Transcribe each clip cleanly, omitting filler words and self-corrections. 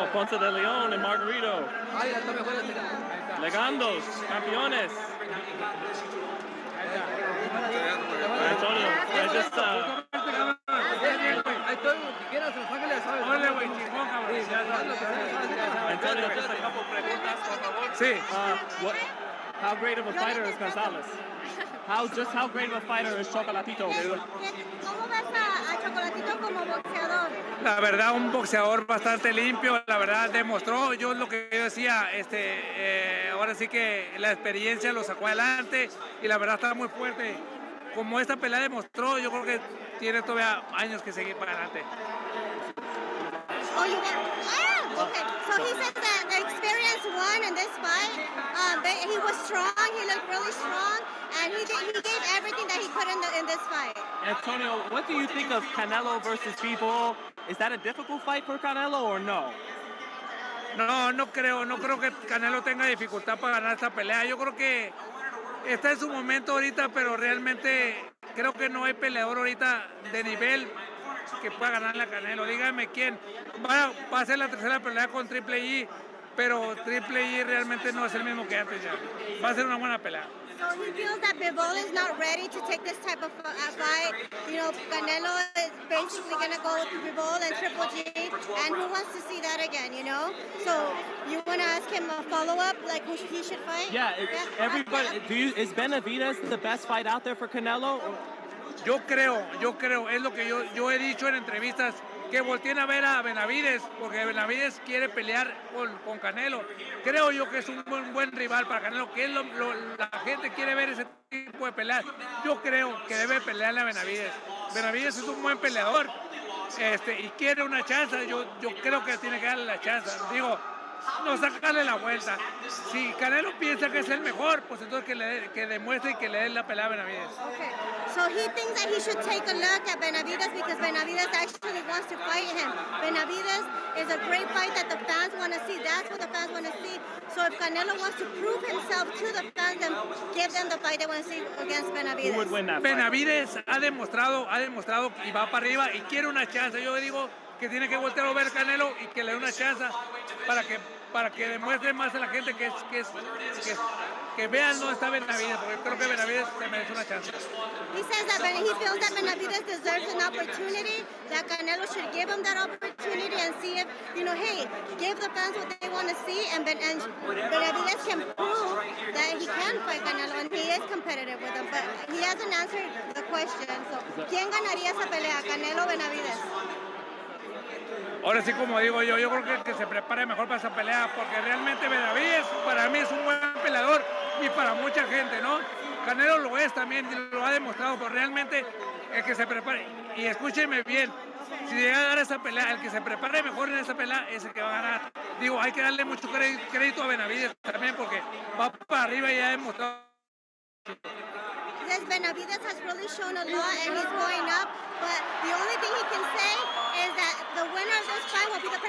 Antonio Ponce de León and Margarito. Legandos, campeones. Antonio, I just Antonio, just a couple preguntas, por favor. Sí. How great of a fighter is Gonzalez? How great of a fighter is Chocolatito? ¿Cómo ves a Chocolatito como boxeador? La verdad, un boxeador bastante limpio, la verdad demostró, yo lo que yo decía, ahora sí que la experiencia lo sacó adelante y la verdad está muy fuerte. Como esta pelea demostró, yo creo que tiene todavía años que seguir para adelante. Okay. So he said that the experience won in this fight. He was strong. He looked really strong, and he gave everything that he could in this fight. Antonio, what do you think of Canelo versus Bivol? Is that a difficult fight for Canelo or no? No creo que Canelo tenga dificultad para ganar esta pelea. Yo creo que está en su momento ahorita, pero realmente creo que no hay peleador ahorita de nivel que pueda ganarle a Canelo. Dígame quién. Va a ser la tercera pelea con Triple G, pero Triple G realmente no es el mismo que antes ya. Va a ser una buena pelea. So he feels that Bivol is not ready to take this type of fight. You know, Canelo is basically going to go with Bivol and Triple G, and who wants to see that again, you know? So you want to ask him a follow-up, like who he should fight? Yeah, everybody. Is Benavidez the best fight out there for Canelo? Yo creo, es lo que yo he dicho en entrevistas, que volteen a ver a Benavidez, porque Benavidez quiere pelear con Canelo. Creo yo que es un buen rival para Canelo, que es la gente quiere ver ese tipo de peleas. Yo creo que debe pelearle a Benavidez. Benavidez es un buen peleador y quiere una chance. Yo creo que tiene que darle la chance. Digo, no sacarle la vuelta. Si Canelo piensa que es el mejor, pues entonces que demuestre y que le dé la pelea a Benavidez. Okay. So he thinks that he should take a look at Benavidez because Benavidez actually wants to fight him. Benavidez is a great fight that the fans want to see. That's what the fans want to see. So if Canelo wants to prove himself to the fans, then give them the fight they want to see against Benavidez. Who would win that fight? Benavidez ha demostrado y va para arriba y quiere una chance. Yo digo que tiene que voltear a ver Canelo y que le dé una chance para que demuestre más a la gente que vean dónde está Benavidez, porque creo que Benavidez se merece una chance. He says that he feels that Benavidez deserves an opportunity, that Canelo should give him that opportunity and see if, hey, give the fans what they want to see, and Benavidez can prove that he can fight Canelo, and he is competitive with him, but he hasn't answered the question. So, ¿quién ganaría esa pelea, Canelo o Benavidez? Ahora sí, como digo yo creo que se prepare mejor para esa pelea, porque realmente Benavidez para mí es un buen peleador y para mucha gente, ¿no? Canelo lo es también, lo ha demostrado, pero realmente el que se prepare, y escúchenme bien, si llega a dar esa pelea, el que se prepare mejor en esa pelea es el que va a ganar. Digo, hay que darle mucho crédito a Benavidez también, porque va para arriba y ha demostrado. Benavidez has really shown a lot and he's going up, but the only thing he can say is that the winner of this fight will be the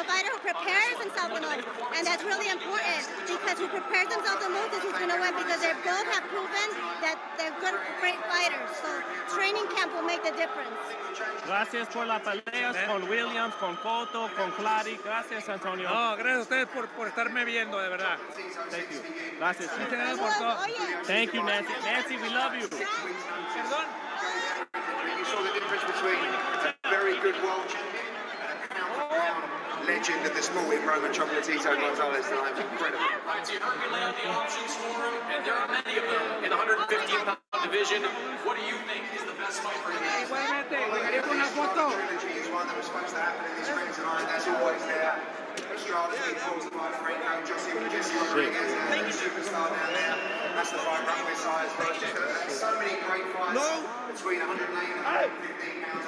fighter who prepares himself the most, and that's really important because who prepares himself the most is who's going to win, because they both have proven that they're good, great fighters. So training camp will make the difference. Gracias por las peleas con Williams, con Cotto, con Clary. Gracias, Antonio. No, gracias a ustedes por estarme viendo, de verdad. Thank you. Gracias. Por todo. Thank you, Nancy. Nancy, we love you. Perdón. You saw the difference between a very good world champion and a pound-for-pound legend of the sport in Roman Chocolatito Gonzalez tonight. It was incredible. Right, so you've heard me lay out the options for him, and there are many of them in the 115-pound division. What do you think is the best fight for him? Igualmente, llegaría con una foto. Trilogy is one that was supposed to happen in this ring tonight. That's always there. Estrada's been called by Franco, Jesse Rodriguez, and the superstar down there. That's the fight runway size. There's so many great fights between 108 and 115 pounds.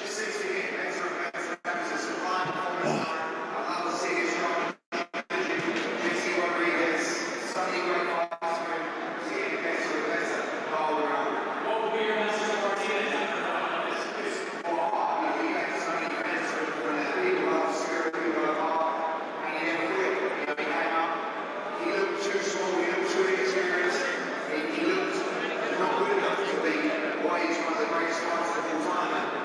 This seems to get better and better as a supply performance. I love to see it strong. Jesse Rodriguez, so many great fights for him. It's getting better and better all around. What will be your message to Martinez? He looked not good enough to be why he's one of the greatest fighters of all time.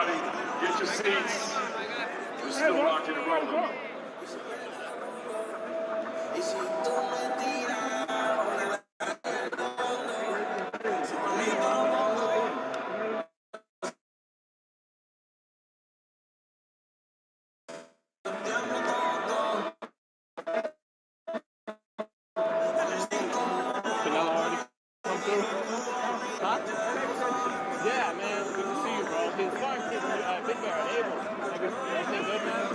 everybody. Get your seats. We're still rocking and rolling. Canelo already come through. Huh? Yeah, man. Good to see you, bro. His farm kid, Big Bear, able. Everything good, man?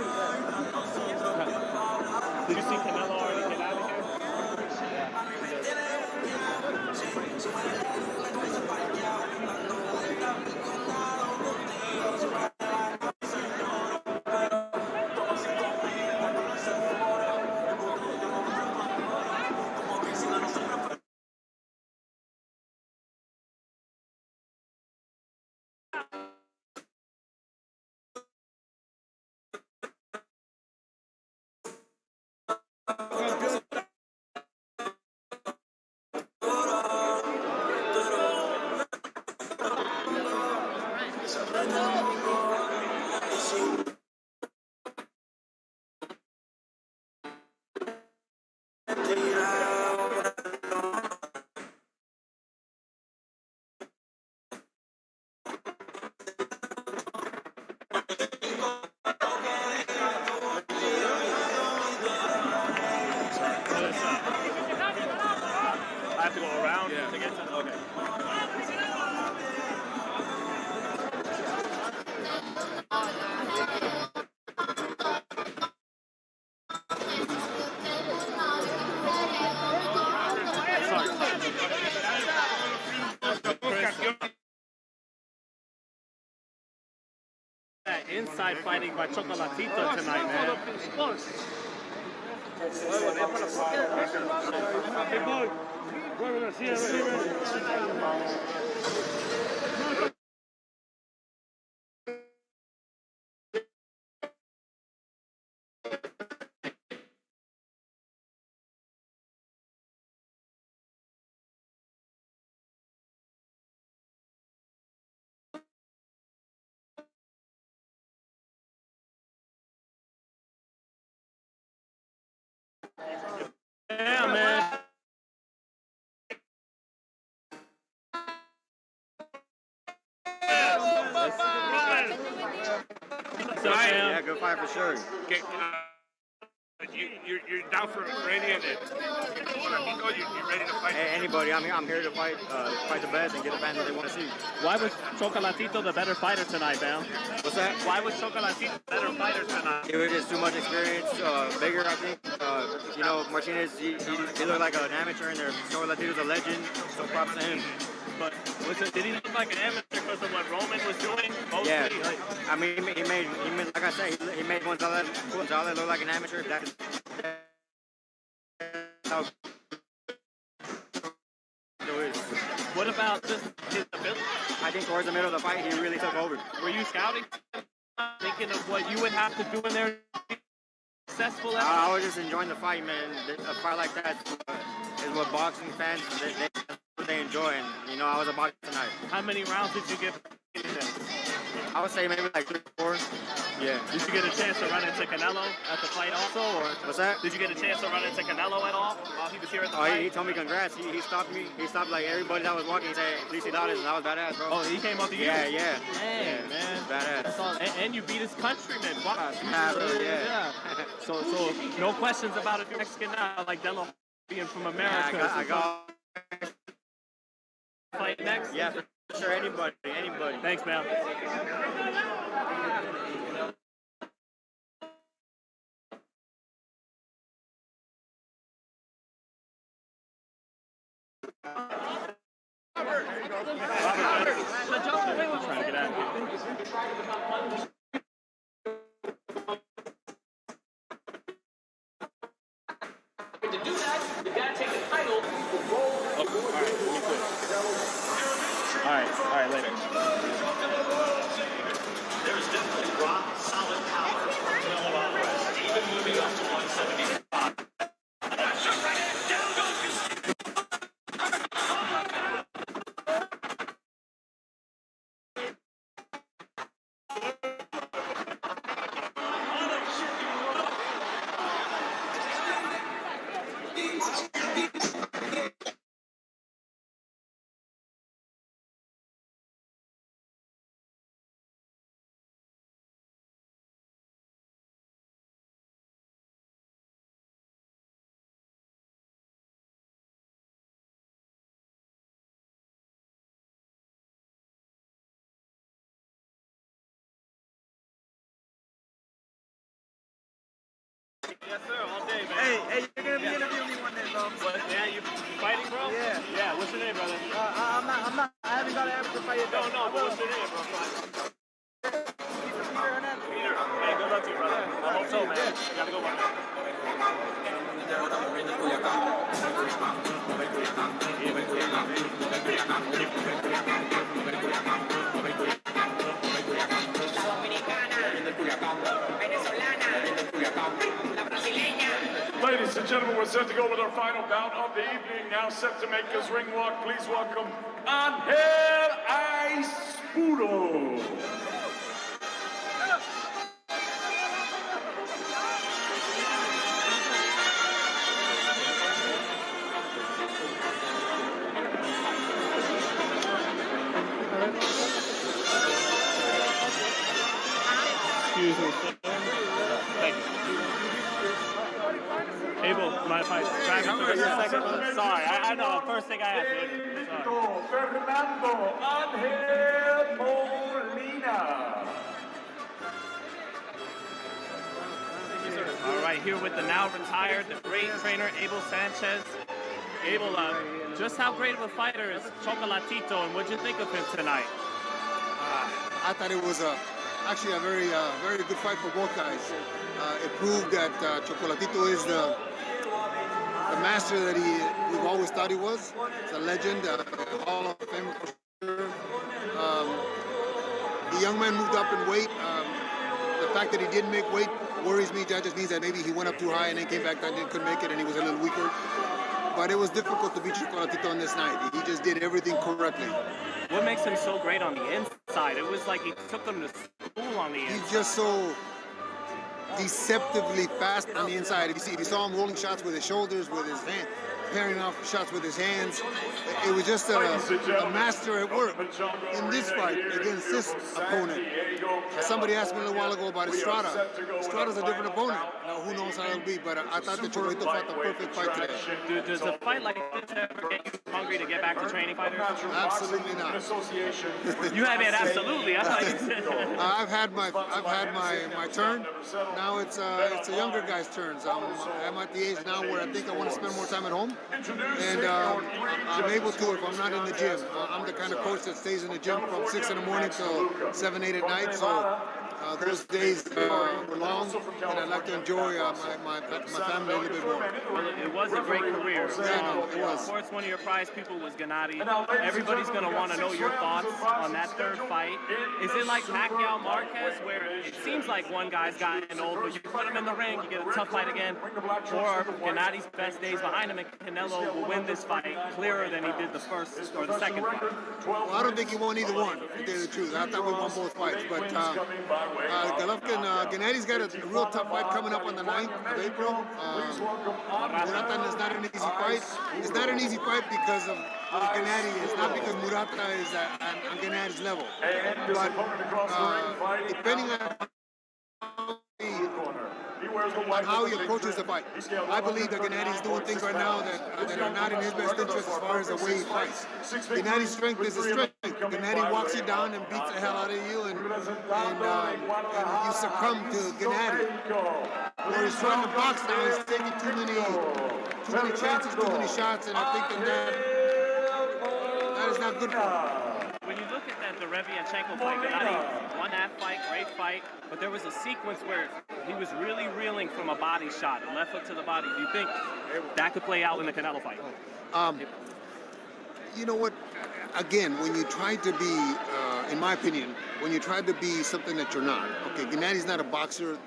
Did you see Canelo already get out of here? I have to go around to get to the... Okay. Inside fighting by Chocolatito tonight, man. Yeah, man. Yeah, good fight for sure. Okay, you're down for any of it. You're ready to fight. Hey, anybody, I'm here to fight the best and get the fans what they want to see. Why was Chocolatito the better fighter tonight, man? What's that? Why was Chocolatito the better fighter tonight? It was just too much experience, bigger, I think. You know, Martinez, he looked like an amateur in there. Chocolatito's a legend, so props to him. But did he look like an amateur because of what Roman was doing? Mostly? Yeah, I mean, he made, like I said, he made Gonzalez look like an amateur. That's how it is. What about just his ability? I think towards the middle of the fight, he really took over. Were you scouting? Thinking of what you would have to do in there to be successful at? I was just enjoying the fight, man. A fight like that is what boxing fans, they enjoy. And, you know, I was a boxer tonight. How many rounds did you get in there? I would say maybe like 3 or 4. Yeah. Did you get a chance to run into Canelo at the fight also? Or What's that? did you get a chance to run into Canelo at all while he was here at the fight? He told me congrats. He stopped me. He stopped like everybody that was walking. He said, "Felicidades," and that was badass, bro. Oh, he came up to you? Yeah, yeah. Hey, yeah, man. Badass. That's all. And you beat his countryman. Wow. Yeah. So no questions about if you're Mexican now, like Delo being from America. Yeah, I got fight next? Yeah, for sure. Anybody. Thanks, man. Trying to get out of here. To do that, you gotta take the title. All right, later. There's definitely rock solid power. No armrest, even moving up to 175. Down goes man. You have a good one. Ladies and gentlemen, we're set to go with our final bout of the evening. Now set to make his ring walk. Please welcome Angel Aispuro. Excuse me. Thank you. Abel, mind if I drag him for a second? Sorry, I know, first thing I asked. Sorry. Fernando Angel Molina. All right, here with the now retired, the great trainer, Abel Sanchez. Abel, just how great of a fighter is Chocolatito, and what'd you think of him tonight? I thought it was actually a very good fight for both guys. It proved that Chocolatito is the master that we've always thought he was. He's a legend, a Hall of Famer for sure. The young man moved up in weight. The fact that he didn't make weight worries me. That just means that maybe he went up too high and then came back down and couldn't make it, and he was a little weaker. But it was difficult to beat Chocolatito on this night. He just did everything correctly. What makes him so great on the inside? It was like he took them to school on the inside. He's just so deceptively fast on the inside. If you saw him rolling shots with his shoulders, with his hand, pairing off shots with his hands, it was just a master at work. In this fight against this opponent, somebody asked me a little while ago about Estrada. Estrada's a different opponent. Now, who knows how it'll be, but I thought that Chocolatito fought the perfect fight today. Does a fight like this ever get you hungry to get back to training fighters? Absolutely not. You have it absolutely. I thought you said. I've had my turn. Now it's a younger guy's turn. I'm at the age now where I think I want to spend more time at home, and I'm able to if I'm not in the gym. I'm the kind of coach that stays in the gym from 6 in the morning till 7, 8 at night. So those days were long, and I'd like to enjoy my family a little bit more. Well, it was a great career. Yeah, no, it was. Of course, one of your prize people was Gennady. Everybody's going to want to know your thoughts on that third fight. Is it like Pacquiao Marquez, where it seems like one guy's gotten old, but you put him in the ring, you get a tough fight again, or Gennady's best days behind him, and Canelo will win this fight clearer than he did the first or the second fight? Well, I don't think he won either one, to tell you the truth. I thought we won both fights, but Golovkin, Gennady's got a real tough fight coming up on the 9th of April. Murata is not an easy fight. It's not an easy fight because of Gennady. It's not because Murata is on Gennady's level. But depending on how he approaches the fight, I believe that Gennady's doing things right now that are not in his best interest as far as the way he fights. Gennady's strength is his strength. Gennady walks you down and beats the hell out of you, and you succumb to Gennady. Where he's trying to box now, he's taking too many chances, too many shots, and I think that is not good for him. When you look at the Revianchenko fight, Gennady won that fight, great fight, but there was a sequence where he was really reeling from a body shot, a left hook to the body. Do you think that could play out in the Canelo fight? You know what? Again, when you try to be, in my opinion, when you try to be something that you're not, okay, Gennady's not a boxer.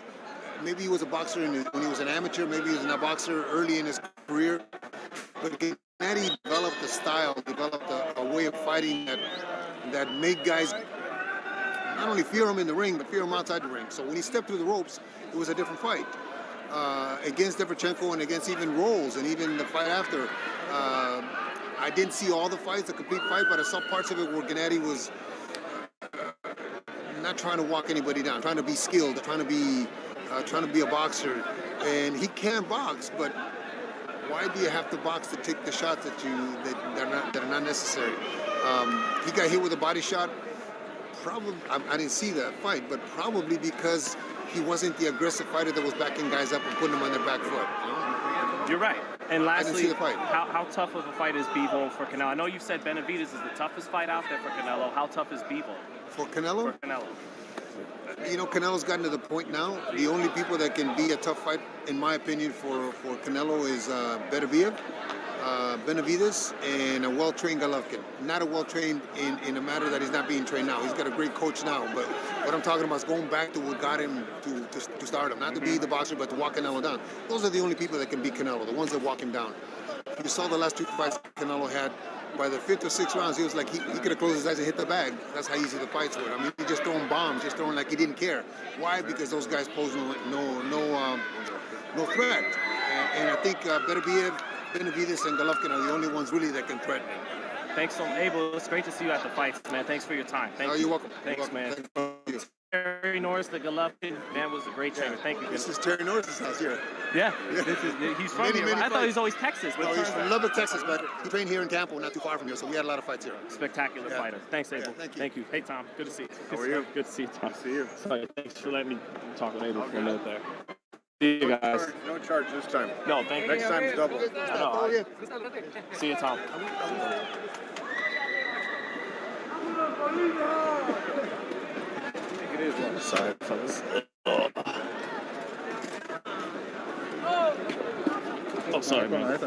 Maybe he was a boxer when he was an amateur. Maybe he was a boxer early in his career. But Gennady developed a style, developed a way of fighting that made guys not only fear him in the ring, but fear him outside the ring. So when he stepped through the ropes, it was a different fight. Against Shevchenko and against even Rolls and even the fight after, I didn't see all the fights, the complete fight, but I saw parts of it where Gennady was not trying to walk anybody down, trying to be skilled, trying to be a boxer. And he can box, but why do you have to box to take the shots that are not necessary? He got hit with a body shot. Probably, I didn't see that fight, but probably because he wasn't the aggressive fighter that was backing guys up and putting them on their back foot. You're right. And lastly, the fight. How tough of a fight is Bivol for Canelo? I know you said Benavidez is the toughest fight out there for Canelo. How tough is Bivol? For Canelo? For Canelo. You know, Canelo's gotten to the point now. The only people that can be a tough fight, in my opinion, for Canelo is Benavidez and a well-trained Golovkin. Not a well-trained in a matter that he's not being trained now. He's got a great coach now, but what I'm talking about is going back to what got him to start him. Not to be the boxer, but to walk Canelo down. Those are the only people that can beat Canelo, the ones that walk him down. You saw the last 2 fights Canelo had. By the 5th or 6th rounds, he was like, he could have closed his eyes and hit the bag. That's how easy the fights were. I mean, he just throwing bombs, just throwing like he didn't care. Why? Because those guys pose no threat. And I think Benavidez and Golovkin are the only ones really that can threaten him. Thanks, Abel. It's great to see you at the fights, man. Thanks for your time. Thank you. You're welcome. Thanks, man. Thank you. Terry Norris, the Golovkin, man, was a great trainer. Thank you. This is Terry Norris' house here. Yeah. He's from here. I thought he was always Texas. No, he's from Lubbock, Texas, but he trained here in Tampa, not too far from here, so we had a lot of fights here. Spectacular fighter. Thanks, Abel. Thank you. Hey, Tom. Good to see you. How are you? Good to see you, Tom. See you. Sorry, thanks for letting me talk with Abel for a minute there. See you guys. No charge this time. No, thank you. Next time's double. I know. See you, Tom. It is one. Sorry, fellas. Oh, sorry, man.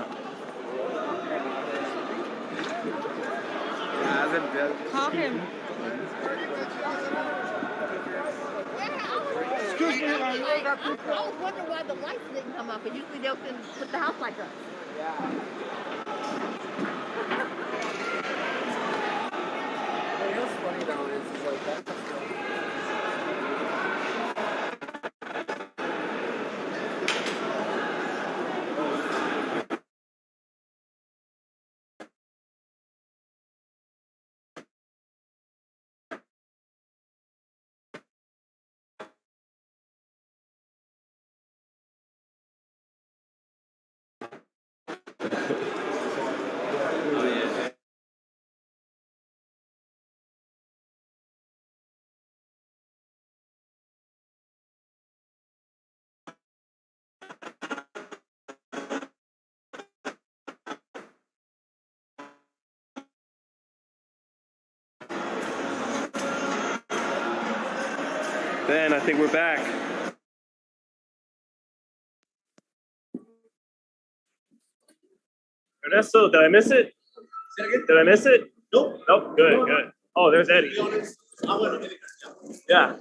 Call him. Excuse me, I was wondering why the lights didn't come up, and usually they'll put the house like us. What's funny though is like that's Ben, I think we're back. Ernesto, did I miss it? Did I miss it? Nope. Nope. Good, good. Oh, there's Eddie. Yeah.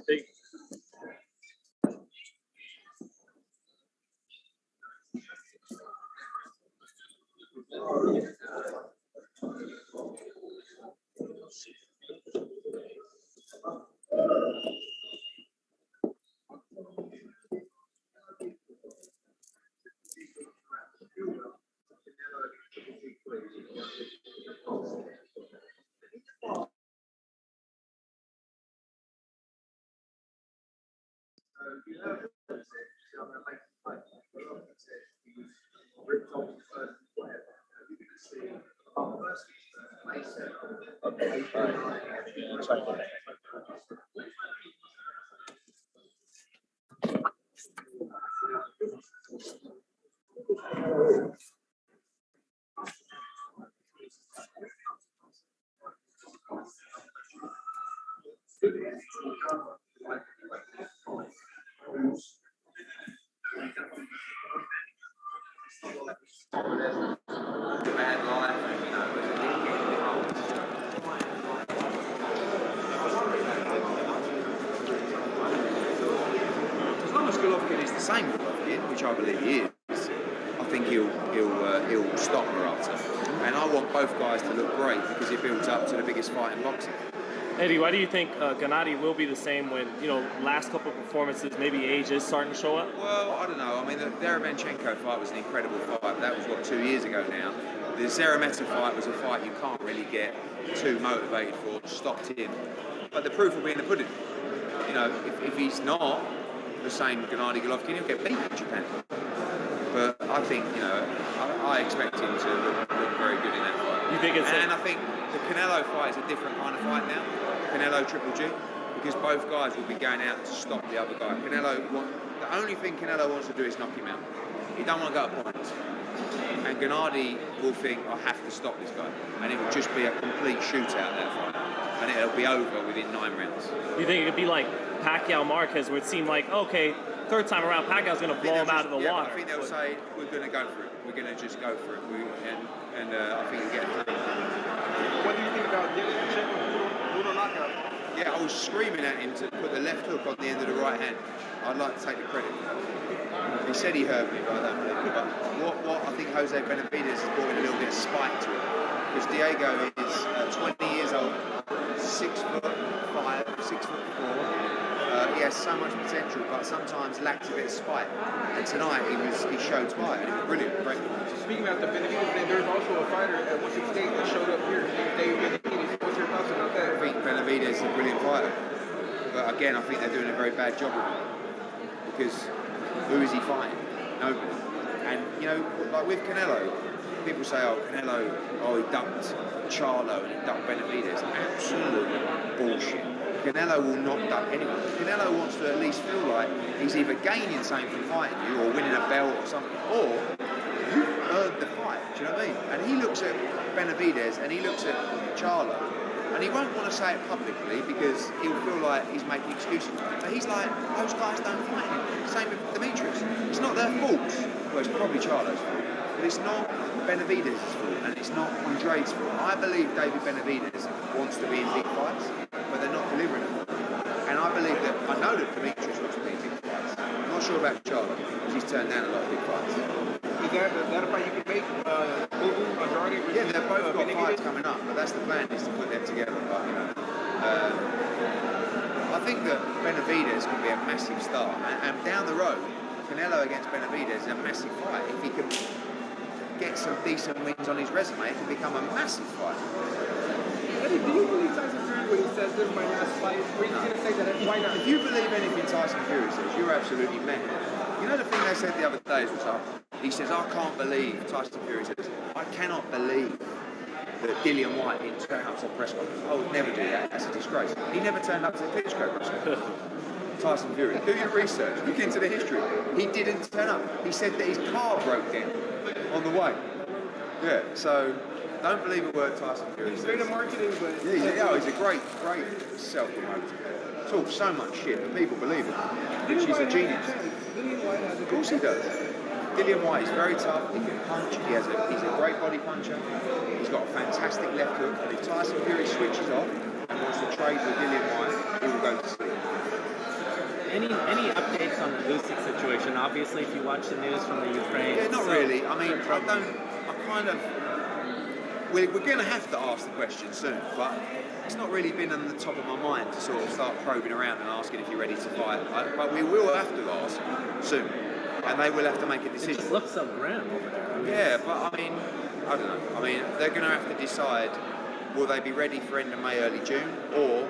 As long as Golovkin is the same Golovkin, which I believe he is, I think he'll stop Murata. And I want both guys to look great because it builds up to the biggest fight in boxing. Eddie, why do you think Gennady will be the same when, last couple of performances, maybe age is starting to show up? Well, I don't know. I mean, the Derevyanchenko fight was an incredible fight, but that was, 2 years ago now. The Zeremeta fight was a fight you can't really get too motivated for, stopped him. But the proof will be in the pudding. If he's not the same Gennady Golovkin, he'll get beat in Japan. But I think, I expect him to look very good in that fight. You think it's and I think the Canelo fight is a different kind of fight now. Canelo Triple G, because both guys will be going out to stop the other guy. The only thing Canelo wants to do is knock him out. He don't want to go to points. And Gennady will think, I have to stop this guy. And it will just be a complete shootout, that fight. And it'll be over within 9 rounds. Do you think it could be like Pacquiao Marquez, where it seemed like, okay, third time around, Pacquiao's going to blow him out of the water? I think they'll say, we're going to go for it. We're going to just go for it. And I think we'll get through. What do you think about Pechanga brutal knockout? Yeah, I was screaming at him to put the left hook on the end of the right hand. I'd like to take the credit. He said he heard me, but I don't believe it. But what I think Jose Benavidez has brought in a little bit of spike to it. Because Diego is 20 years old, 6'5", 6'4". He has so much potential, but sometimes lacks a bit of spike. And tonight he showed spike, and it was brilliant. Great. Speaking about the Benavidez thing, there's also a fighter at 168 that showed up here, David Benavidez. What's your thoughts about that? I think Benavidez is a brilliant fighter. But again, I think they're doing a very bad job of it. Because who is he fighting? Nobody. And, you know, like with Canelo, people say, oh, Canelo, he ducked Charlo and he ducked Benavidez. Absolute bullshit. Canelo will not duck anyone. Canelo wants to at least feel like he's either gaining something from fighting you or winning a belt or something, or you earned the fight. Do you know what I mean? And he looks at Benavidez and he looks at Charlo, and he won't want to say it publicly because he'll feel like he's making excuses. But he's like, those guys don't fight him. Same with Demetrius. It's not their fault. Well, it's probably Charlo's fault. But it's not Benavidez's fault, and it's not Andre's fault. I believe David Benavidez wants to be in big fights, but they're not delivering them. And I believe that, I know that Demetrius wants to be in big fights. I'm not sure about Charlo, because he's turned down a lot of big fights. Is that a fight you can make? Andrade? Yeah, they've both got fights coming up, but that's the plan, is to put them together. But, you know, I think that Benavidez can be a massive star, and down the road, Canelo against Benavidez is a massive fight. If he can get some decent wins on his resume, it can become a massive fight. Eddie, do you believe Tyson Fury when he says this is my last fight? Or he's going to say that? Why not? If you believe anything Tyson Fury says, you're absolutely mad. You know the thing they said the other day was, he says, I can't believe, Tyson Fury says, I cannot believe that Dillian White didn't turn up to the press conference. I would never do that. That's a disgrace. He never turned up to the Klitschko press conference. Tyson Fury. Do your research. Look into the history. He didn't turn up. He said that his car broke down on the way. Yeah, so don't believe a word Tyson Fury says. He's great at marketing, but... Yeah, he's a great self-promoter. Talks so much shit, but people believe it. Which he's a genius. Of course he does. Dillian White is very tough, he can punch, he's a great body puncher, he's got a fantastic left hook, and if Tyson Fury switches off and wants to trade with Dillian White, he will go to sleep. Any updates on the Usyk situation? Obviously, if you watch the news from the Ukraine... Yeah, not really. I mean, we're going to have to ask the question soon, but it's not really been on the top of my mind to sort of start probing around and asking if you're ready to fight. But we will have to ask soon, and they will have to make a decision. It just looks so grim over there. I mean, yeah, but I mean, I don't know. I mean, they're going to have to decide, will they be ready for end of May, early June, or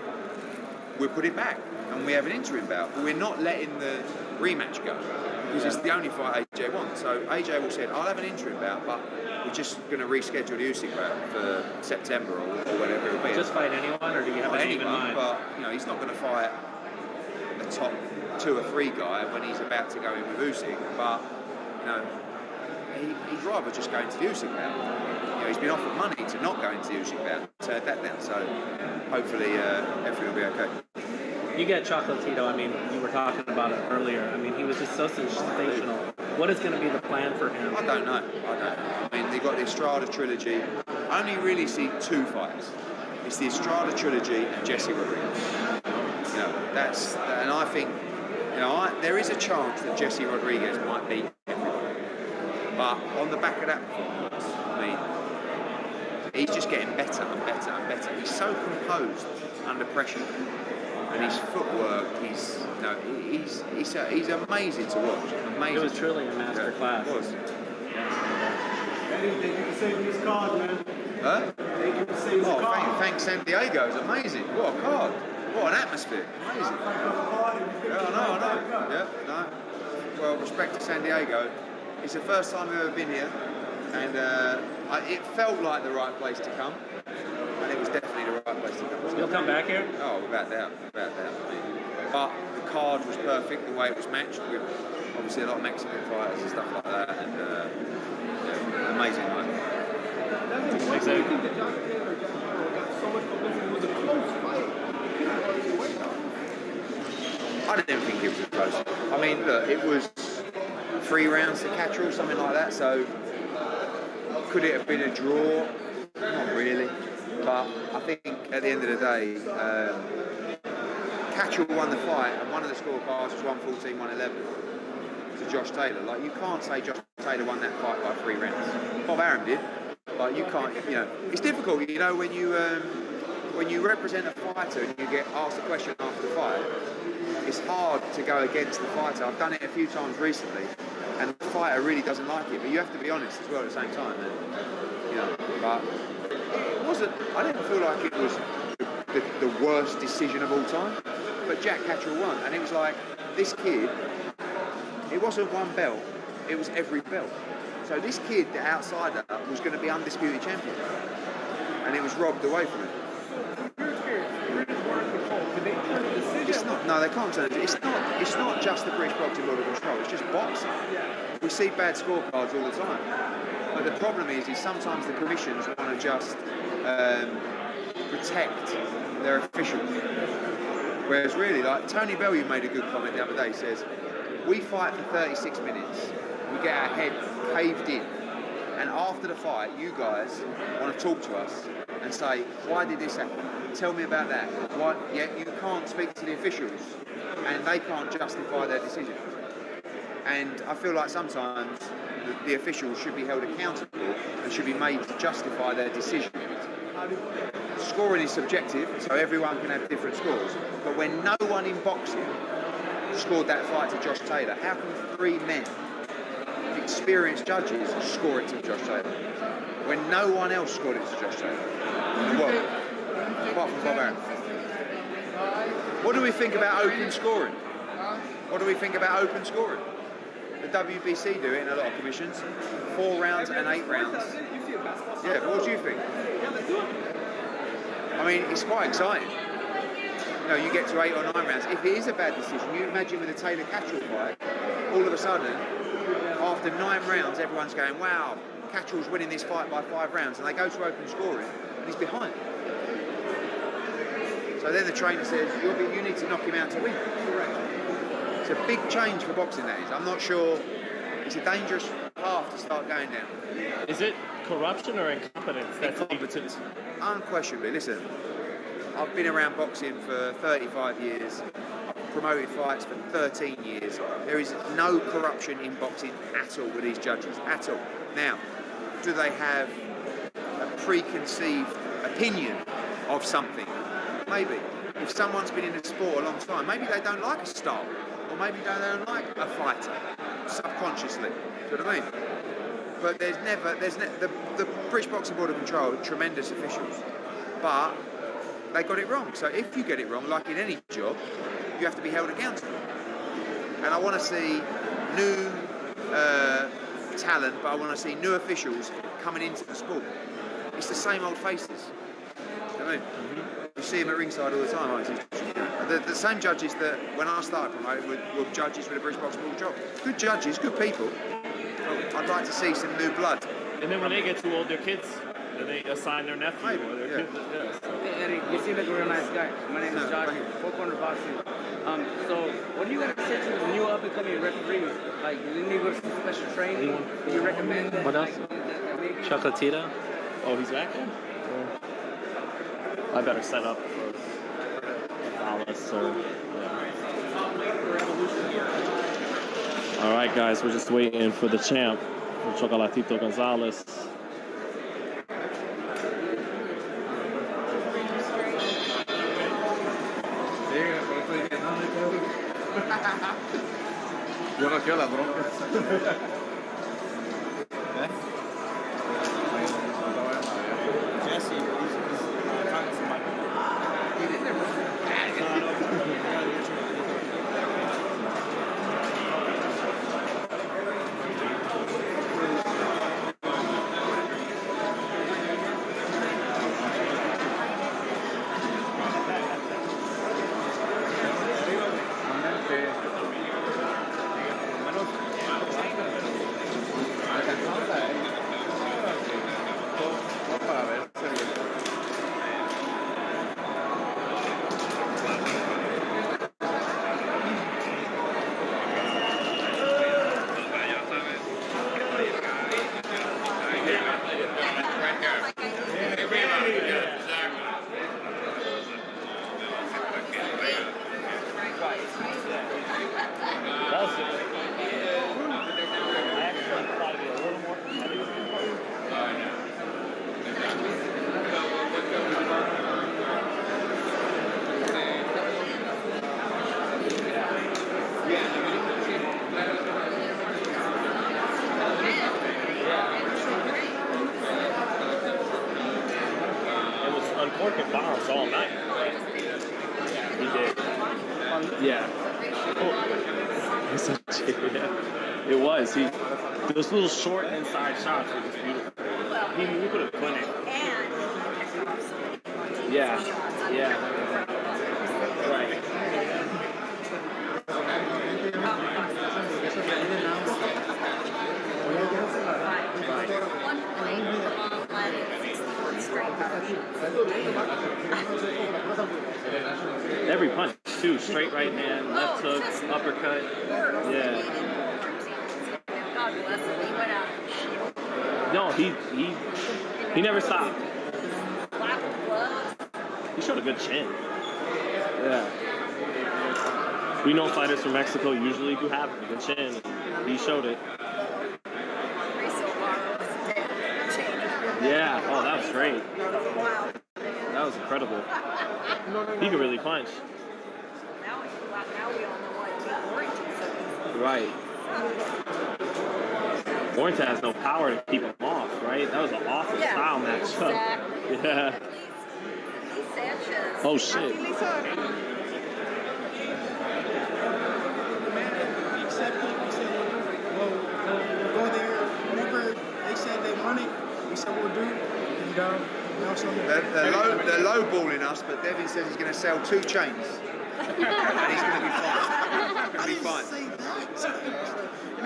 we'll put it back and we have an interim bout. But we're not letting the rematch go, because it's the only fight AJ wants. So AJ will say, I'll have an interim bout, but we're just going to reschedule the Usyk bout for September or whatever it'll be. Just fight anyone, or do you have a team in mind? But you know, he's not going to fight the top 2 or 3 guy when he's about to go in with Usyk. But you know, he'd rather just go into the Usyk bout. You know, he's been offered money to not go into the Usyk bout, turned that down. So hopefully everything will be okay. You get Chocolatito. I mean, you were talking about it earlier. I mean, he was just so sensational. What is going to be the plan for him? I don't know. I mean, they've got the Estrada trilogy. I only really see 2 fights. It's the Estrada trilogy and Jesse Rodriguez. You know, and I think, you know, there is a chance that Jesse Rodriguez might beat everybody. But on the back of that performance, I mean, he's just getting better and better and better. He's so composed under pressure. And his footwork, he's amazing to watch. Amazing. It was truly a master class. It was. Thank you for saving this card, man. Huh? Thank you for saving this card. Thanks San Diego. It's amazing. What a card. What an atmosphere. Amazing. Yeah, I know. Yeah, no. Well, respect to San Diego. It's the first time I've ever been here, and it felt like the right place to come. And it was definitely the right place to come. You'll come back here? Oh, without doubt. But the card was perfect, the way it was matched with obviously a lot of Mexican fighters and stuff like that, and yeah, amazing night. Exactly. Got so much publicity. It was a close fight. I didn't think it was close. I mean, look, it was 3 rounds to Catterall, something like that. So could it have been a draw? Not really. But I think at the end of the day, Catterall won the fight, and one of the scorecards was 114, 111 to Josh Taylor. Like, you can't say Josh Taylor won that fight by 3 rounds. Bob Arum did, but you can't. You know, it's difficult. You know, when you represent a fighter and you get asked a question after the fight, it's hard to go against the fighter. I've done it a few times recently, and the fighter really doesn't like it. But you have to be honest as well at the same time. And, you know, but it wasn't. I didn't feel like it was the worst decision of all time. But Jack Catterall won, and it was like, this kid. It wasn't one belt; it was every belt. So this kid, the outsider, was going to be undisputed champion, and it was robbed away from him. It's not. No, they can't turn it. It's not just the British Boxing Board of Control. It's just boxing. We see bad scorecards all the time. But the problem is sometimes the commissions want to just protect their officials. Whereas really, like Tony Bellew made a good comment the other day. Says, we fight for 36 minutes. We get our head caved in, and after the fight, you guys want to talk to us and say, why did this happen? Tell me about that. Why? Yet you can't speak to the officials, and they can't justify their decisions. And I feel like sometimes the officials should be held accountable and should be made to justify their decision. Scoring is subjective, so everyone can have different scores. But when no one in boxing scored that fight to Josh Taylor, how can 3 men, experienced judges, score it to Josh Taylor when no one else scored it to Josh Taylor? What? Apart from Bob Arum. What do we think about open scoring? What do we think about open scoring? The WBC do it in a lot of commissions. 4 rounds and 8 rounds. Yeah, but what do you think? I mean, it's quite exciting. You know, you get to 8 or 9 rounds. If it is a bad decision, you imagine with the Taylor Catterall fight, all of a sudden, after 9 rounds, everyone's going, wow, Catterall's winning this fight by 5 rounds, and they go to open scoring, and he's behind. So then the trainer says, you need to knock him out to win. It's a big change for boxing, that is. I'm not sure. It's a dangerous path to start going down. Is it corruption or incompetence? Incompetence. Unquestionably. Listen, I've been around boxing for 35 years. I've promoted fights for 13 years. There is no corruption in boxing at all with these judges, at all. Now, do they have a preconceived opinion of something? Maybe. If someone's been in the sport a long time, maybe they don't like a style, or maybe they don't like a fighter, subconsciously. Do you know what I mean? But the British Boxing Board of Control, tremendous officials, but they got it wrong. So if you get it wrong, like in any job, you have to be held accountable. And I want to see new talent, but I want to see new officials coming into the sport. It's the same old faces. You know what I mean? You see them at ringside all the time, aren't you? The same judges that when I started promoting were judges for the British Boxing Board of Control. Good judges, good people. I'd like to see some new blood. And then when they get too old, their kids, they assign their nephew or their kids. Yeah, so. Hey, Eddie, you seem like a real nice guy. My name is Josh, 4 Corner Boxing. So, what do you got to say to the new up-and-coming referees? Like, do they need to go to some special training? Do you recommend that? What else? Chocolatito. Oh, he's back there? I better set up for Gonzalez or All right, guys, we're just waiting for the champ, for Chocolatito Gonzalez. Yo no quiero las broncas. Jesse, he's talking to my Yeah. Oh. Yeah. It was. Those little short inside shots were just beautiful. He put a clinic. Yeah. Yeah. Right. Every punch too, straight right hand, left hook, uppercut. Yeah. No, he never stopped. He showed a good chin. Yeah. We know fighters from Mexico usually do have a good chin. He showed it. Yeah. Oh, that was great. That was incredible. He could really punch. Right. Warrington has no power to keep him off, right? That was an awful style matchup. Yeah. Oh shit. We'll go there whenever they said they want it. We said we'll do. And now they're lowballing us, but Devin says he's going to sell 2 chains. And he's going to be fine. He's going to be fine. You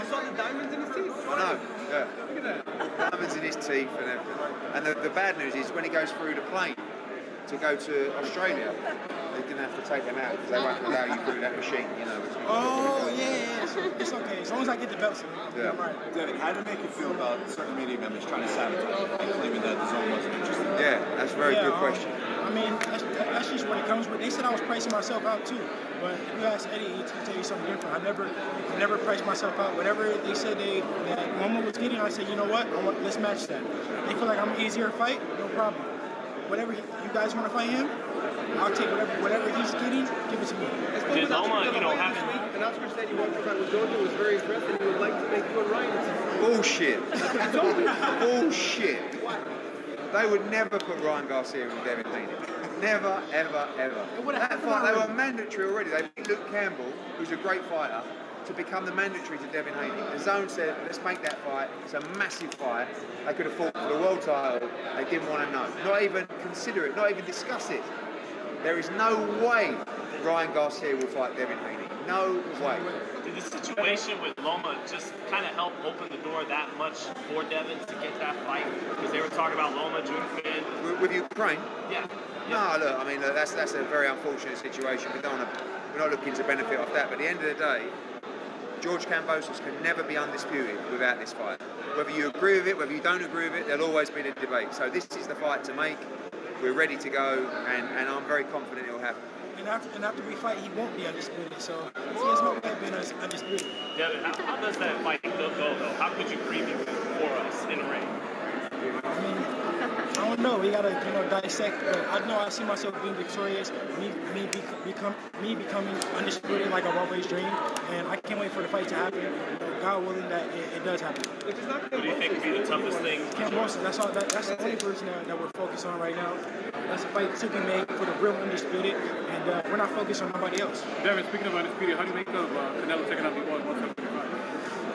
saw the diamonds in his teeth? I know, yeah. Look at that. Diamonds in his teeth and everything. And the bad news is when he goes through the plane to go to Australia, they're going to have to take him out because they won't allow you through that machine, you know. It's okay. As long as I get the belts, I'm right. Devin, how did it make you feel about certain media members trying to sabotage you and claiming that the zone wasn't interested? Yeah, that's a very good question. I mean, that's just what it comes with. They said I was pricing myself out too, but if you ask Eddie, he'll tell you something different. I never priced myself out. Whatever they said that Momo was getting, I said, you know what? Let's match that. They feel like I'm an easier fight, no problem. Whatever you guys want to fight him, I'll take whatever he's getting, give it to me. Did Loma, having... And Oscar said you wanted to fight with Jojo was very impressive. He would like to make you and Ryan. Bullshit. Bullshit. They would never put Ryan Garcia and Devin Haney. Never, ever, ever. That fight, they were mandatory already. They beat Luke Campbell, who's a great fighter, to become the mandatory to Devin Haney. The zone said, let's make that fight. It's a massive fight. They could have fought for the world title. They didn't want to know. Not even consider it, not even discuss it. There is no way Ryan Garcia will fight Devin Haney. No way. Did the situation with Loma just kind of help open the door that much for Devin to get that fight? Because they were talking about Loma, June 5th. With Ukraine? Yeah. No, look, I mean, that's a very unfortunate situation. We're not looking to benefit off that. But at the end of the day, George Kambosos can never be undisputed without this fight. Whether you agree with it, whether you don't agree with it, there'll always be the debate. So this is the fight to make. We're ready to go, and I'm very confident it will happen. And after we fight, he won't be undisputed. So he has no way of being undisputed. Devin, how does that fight go, though? How could you preview it for us in a ring? I mean, I don't know. We gotta, dissect. But I know I see myself being victorious. Me becoming undisputed like I've always dreamed. And I can't wait for the fight to happen. God willing that it does happen. What do you think would be the toughest thing? That's the only person that we're focused on right now. That's a fight to be made for the real undisputed, and we're not focused on nobody else. Devin, speaking of undisputed, how do you make of Canelo taking out the 175?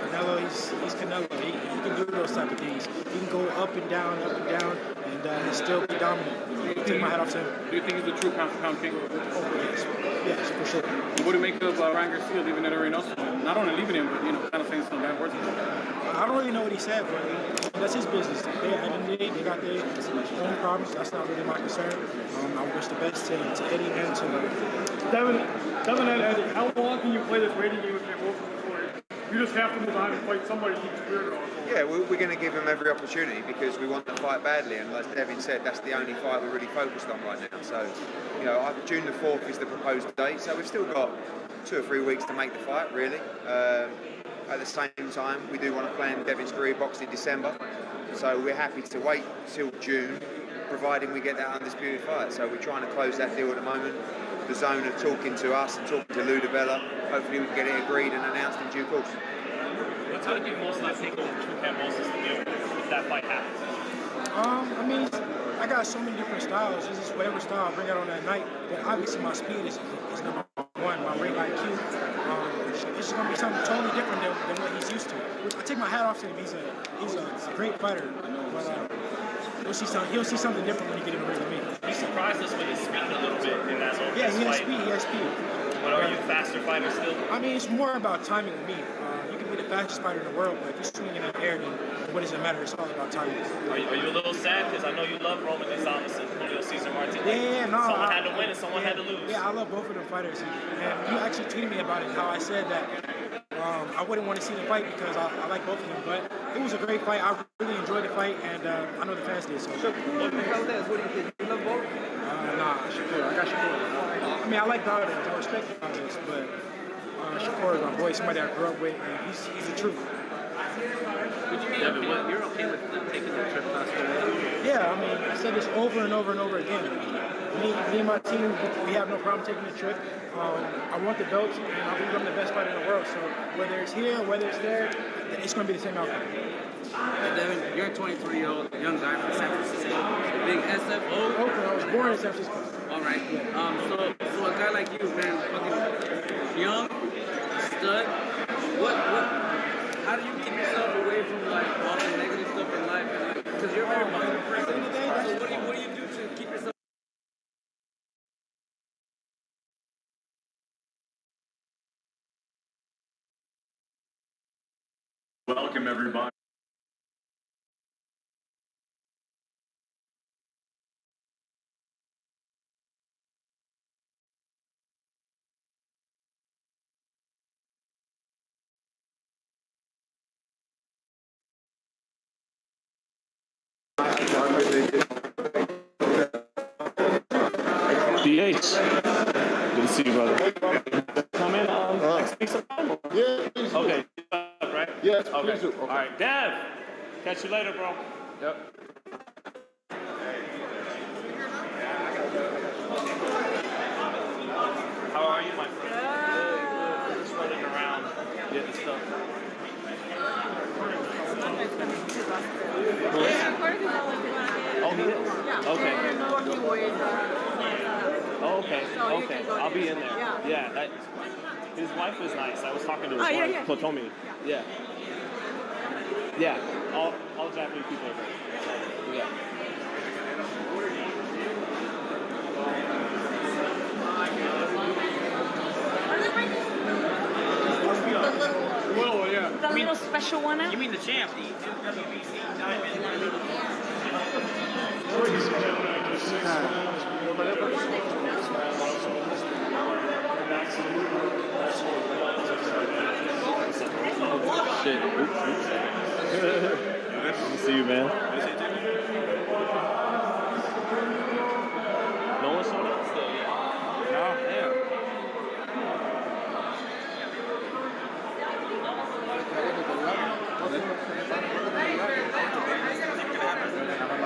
Canelo, he's Canelo. He can do those type of things. He can go up and down, and still be dominant. Take my hat off to him. Do you think he's the true pound-for-pound king? Oh, yes, for sure. What do you make of Ryan Garcia leaving that arena? Not only leaving him, but kind of saying some bad words about him. I don't really know what he said, but that's his business. At the end of the day, they got their own problems. That's not really my concern. I wish the best to Eddie and to Devin and Eddie, how long can you play this waiting game if you're both before you just have to move on and fight somebody who keeps weird on? Yeah, we're going to give him every opportunity because we want the fight badly, and as Devin said, that's the only fight we're really focused on right now. So, June the 4th is the proposed date, so we've still got 2 or 3 weeks to make the fight, really. At the same time, we do want to plan Devin's career boxing in December, so we're happy to wait till June, providing we get that undisputed fight. So we're trying to close that deal at the moment. The zone are talking to us and talking to Lou DiBella. Hopefully we can get it agreed and announced in due course. What's going to give most of that take over True Kambosos to do if that fight happens? I mean, I got so many different styles. It's just whatever style I bring out on that night. But obviously my speed is number one. 1, my weight IQ. It's going to be something totally different than what he's used to. I take my hat off to him. He's a great fighter. But he'll see something different when he get in the ring with me. He surprised us with his speed a little bit in that whole Yeah, he has fight. speed. He has speed. But are you a faster fighter still? I mean, it's more about timing with me. You can be the fastest fighter in the world, but if you're swinging in the air, then what does it matter? It's all about timing. Are you a little sad? Because I know you love Roman Gonzalez and Julio Cesar Martinez. No. Someone had to win and someone had to lose. Yeah, I love both of them fighters. And you actually tweeted me about it, how I said that I wouldn't want to see the fight because I like both of them. But it was a great fight. I really enjoyed the fight, and I know the fans did. So. Valdez, what do you think? You love both? Nah, Shakur. I got Shakur. I mean, I like Valdez. I respect Valdez, but Shakur is my boy, somebody I grew up with, and he's the truth. Devin, you're okay with taking the trip to Australia? Yeah, I mean, I said this over and over and over again. Me and my team, we have no problem taking the trip. I want the belts, and I believe I'm the best fighter in the world. So whether it's here, whether it's there, it's going to be the same outcome. Hey, Devin, you're a 23-year-old young guy from San Francisco. Big SFO. Oakland, I was born in San Francisco. All right. So a guy like you, man, fucking young, stud. How do you keep yourself away from like all the negative stuff in life? Because you're a very positive person. So what do you do to keep yourself? Welcome, everybody. DH. Good to see you, brother. Come in next week sometime? Yeah, please. Okay. Right? Yes, okay. please do. Okay. All right, Dev. Catch you later, bro. Yep. How are you, my friend? Good. Just running around, getting stuff. Oh, he is? Okay. Oh, okay. Okay. I'll be in there. Yeah. His wife was nice. I was talking to his wife, Kotomi. Yeah. Yeah. All Japanese people are great. Yeah. The little special one out? You mean the champ, the WBC Diamond? Shit. Oops. Good to see you, man. No one showed up still yet. No, damn.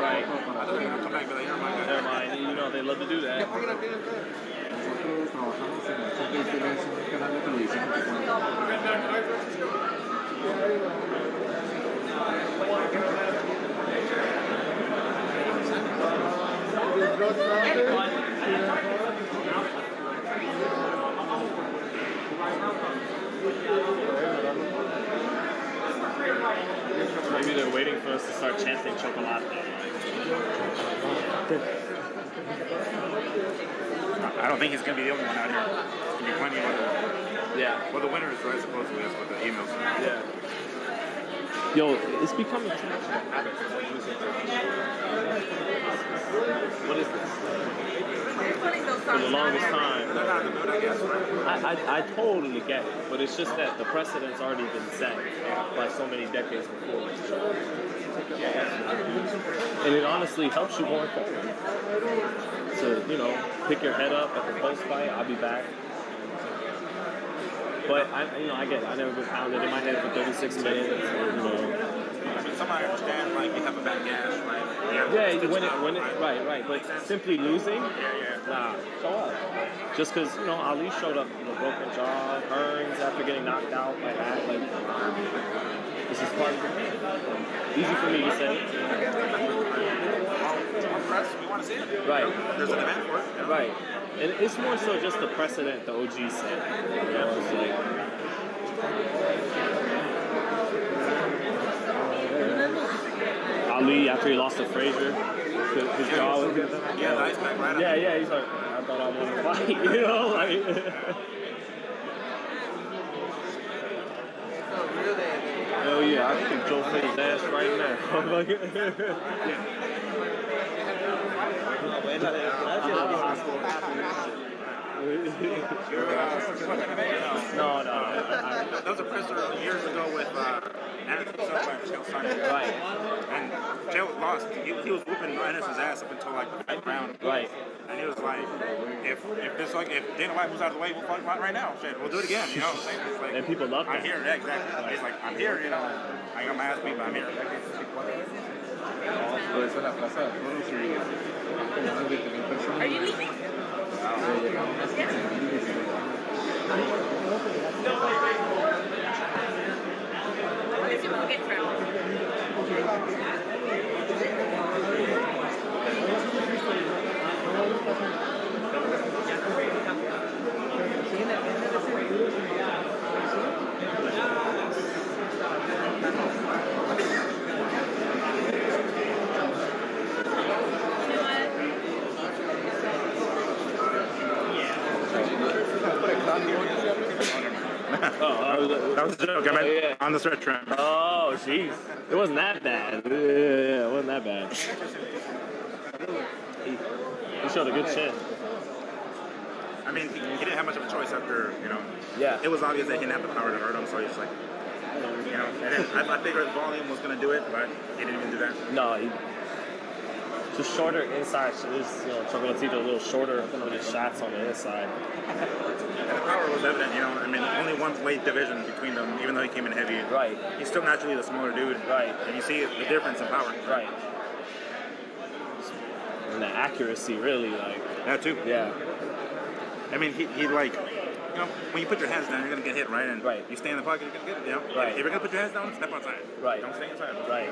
Right. Never mind. You know they love to do that. Maybe they're waiting for us to start chanting Chocolatito. I don't think he's going to be the only one out here. There's going to be plenty of other. Yeah. Well, the winner is right, supposedly. That's what the emails say. Yeah. Yo, it's becoming too much of a habit for using What is this? For the longest time. They're not in the mood, I guess, right? I totally get it, but it's just that the precedent's already been set by so many decades before. And it honestly helps you going forward. So, pick your head up at the post fight, I'll be back. But I get it. I never been pounded in my head for 36 minutes. I mean, somebody understands, like, you have a bad gash, right? Yeah, you win it, right. But simply losing, nah, show up. Just because, Ali showed up, broken jaw, Hearns after getting knocked out by that. Like, this is part of the game. Easy for me to say. We want to see it. Right. There's a demand for it. Right. And it's more so just the precedent the OG set. You know, it's like. Ali, after he lost to Frazier, his jaw was good. Yeah, the ice pack right up. Yeah, he's like, I thought I wanted to fight, you know, like. Hell yeah, I think Joe fit his ass right now. No. That was a presser years ago with Anderson Silva and Chael Sonnen. Right. And Chael lost. He was whooping Anderson's ass up until like the 5th round. Right. And he was like, if Dana White moves out of the way, we'll fight right now. Shit, we'll do it again. You know what I'm saying? It's like, and people love that. I'm here. Yeah, exactly. He's like, I'm here. You know, I got my ass beat, but I'm here. Are you leaving? That was a joke. I meant on the stretch trim. Oh, jeez. It wasn't that bad. Yeah, it wasn't that bad. He showed a good chin. I mean, he didn't have much of a choice after, you know. Yeah. It was obvious that he didn't have the power to hurt him, so he's like, you know. And then I figured volume was going to do it, but he didn't even do that. No, he just shorter inside. This, you know, Chocolatito a little shorter with his shots on the inside. And the power was evident, you know. I mean, only one weight division between them, even though he came in heavy. Right. He's still naturally the smaller dude. Right. And you see the difference in power. Right. And the accuracy, really, like. That too. Yeah. I mean, he like, you know, when you put your hands down, you're gonna get hit, right? And you stay in the pocket, you're gonna get it, you know. Right. If you're gonna put your hands down, step outside. Right. Don't stay inside. Right.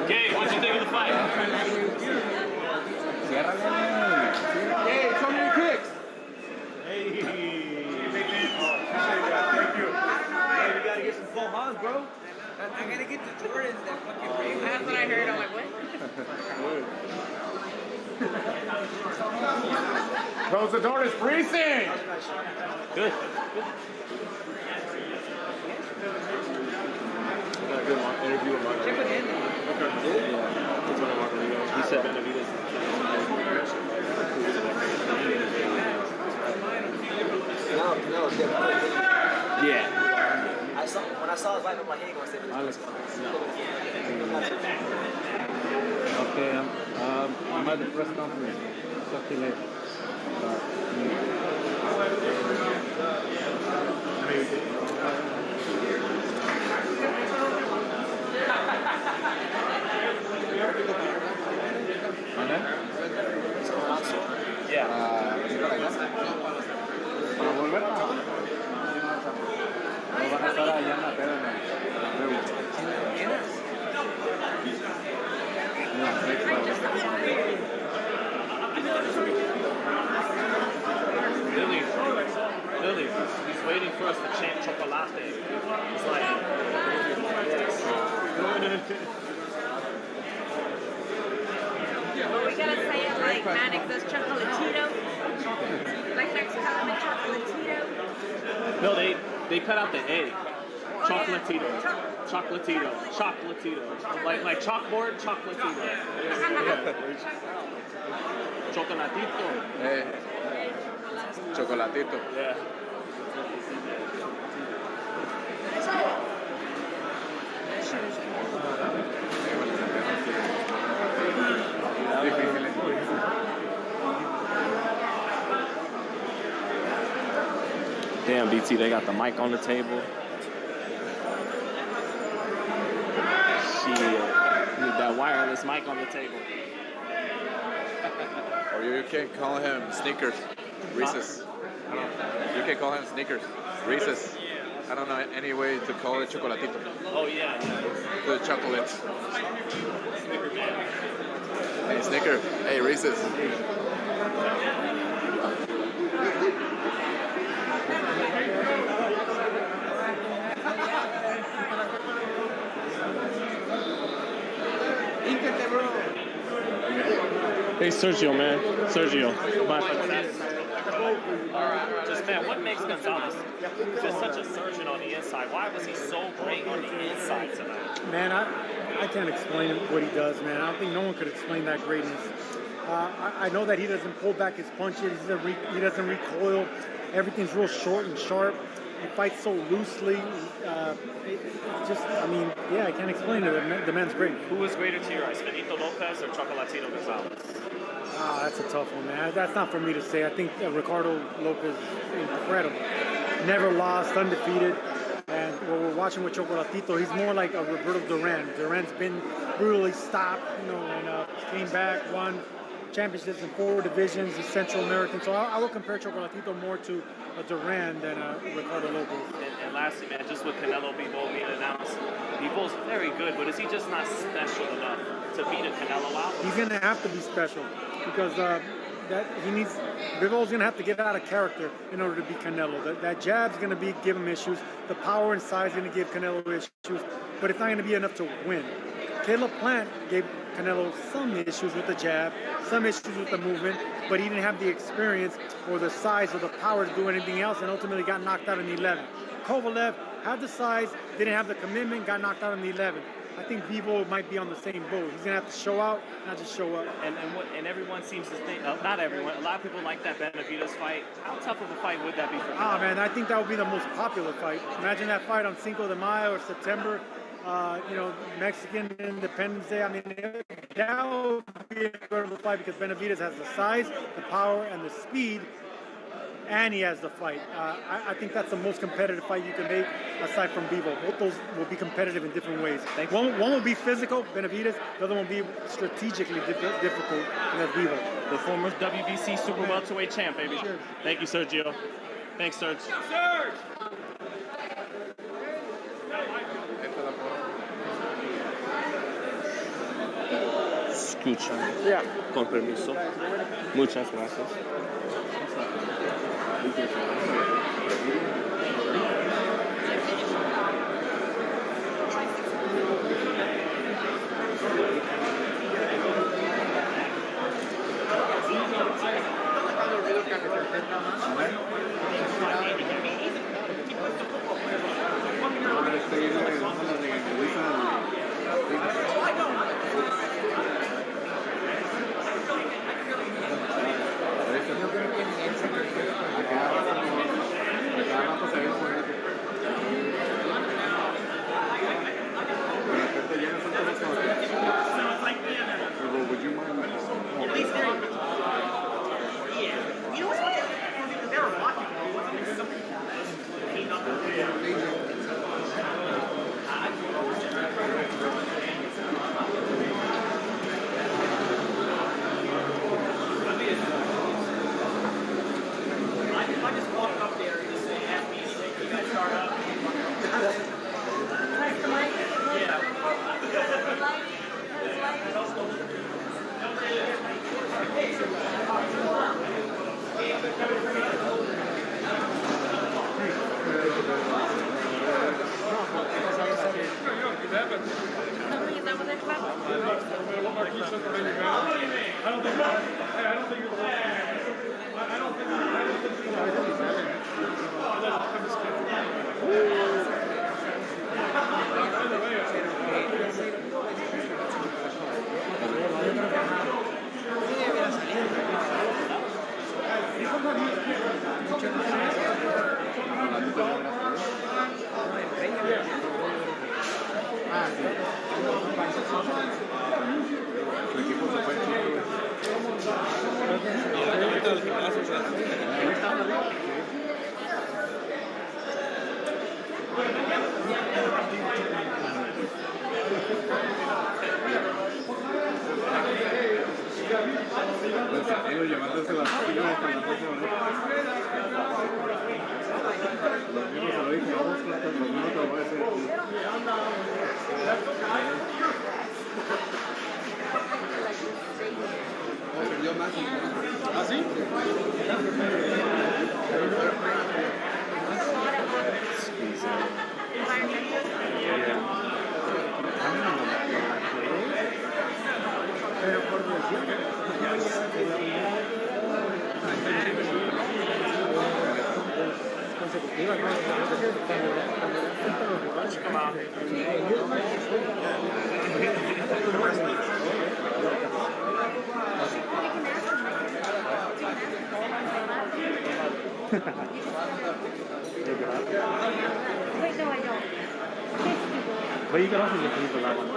Okay, what you think of the fight? Hey, so many kicks. Hey. Thank you. Hey, we gotta get some full Hans, bro. I gotta get the Jordans that fucking race. That's what I heard. I'm like, what? Close the door, it's freezing. Good. Got a good interview with Marco. Check with him. Yeah. That's one of Marco. He said Benavidez. No, definitely. Yeah. When I saw his life, I'm like, he ain't gonna say this. Okay, I'm at the press conference. Talk to you later. Yeah. Para volver no van a estar allá en la pera Lily, he's waiting for us to chant Chocolate. It's like, Well, we gotta say it like Mannix does Chocolatito. Like next time Chocolatito. no, they cut out the A. Chocolatito. Chocolatito. Like chalkboard, Chocolatito. Chocolatito. Hey. Chocolatito. Yeah. Damn, BT, they got the mic on the table. Shit. Need that wireless mic on the table. Or you can call him Snickers, Reese's. You can call him Snickers, Reese's. I don't know any way to call it Chocolatito. Oh, yeah. The chocolates. Hey, Snicker. Hey, Reese's. Hey, Sergio, man. Sergio. Just, man, what makes Gonzalez just such a surgeon on the inside? Why was he so great on the inside tonight? Man, I can't explain what he does, man. I don't think no one could explain that greatness. I know that he doesn't pull back his punches. He doesn't recoil. Everything's real short and sharp. He fights so loosely. I can't explain it. The man's great. Who was greater to your eyes, Benito Lopez or Chocolatito Gonzalez? That's a tough one, man. That's not for me to say. I think Ricardo Lopez is incredible. Never lost, undefeated. And what we're watching with Chocolatito, he's more like a Roberto Duran. Duran's been brutally stopped, and came back, won championships in 4 divisions. He's Central American. So I will compare Chocolatito more to a Duran than a Ricardo Lopez. And lastly, man, just with Canelo Bivol being announced, Bivol's very good, but is he just not special enough to beat a Canelo out? He's going to have to be special because Bivol's going to have to get out of character in order to beat Canelo. That jab's going to give him issues. The power and size is going to give Canelo issues, but it's not going to be enough to win. Caleb Plant gave Canelo some issues with the jab, some issues with the movement, but he didn't have the experience or the size or the power to do anything else, and ultimately got knocked out in the 11th. Kovalev had the size, didn't have the commitment, got knocked out in the 11th. I think Bivol might be on the same boat. He's gonna have to show out, not just show up. And everyone seems to think, not everyone, a lot of people like that Benavidez fight. How tough of a fight would that be for him? Man, I think that would be the most popular fight. Imagine that fight on Cinco de Mayo or September. Mexican Independence Day. I mean, that would be an incredible fight because Benavidez has the size, the power, and the speed, and he has the fight. I think that's the most competitive fight you can make aside from Bivol. Both those will be competitive in different ways. One will be physical, Benavidez. The other one will be strategically difficult, and that's Bivol. The former WBC super welterweight champ, baby. Sure. Thank you, Sergio. Thanks, Serge. Escucha. Con permiso. Muchas gracias. Llevándose las pillas hasta las 12 de la Lo mismo se lo dije, vamos con lo mismo te lo voy a decir. Perdió más. ¿Ah, sí? Pero por consecutivas, But you can also just leave the light on.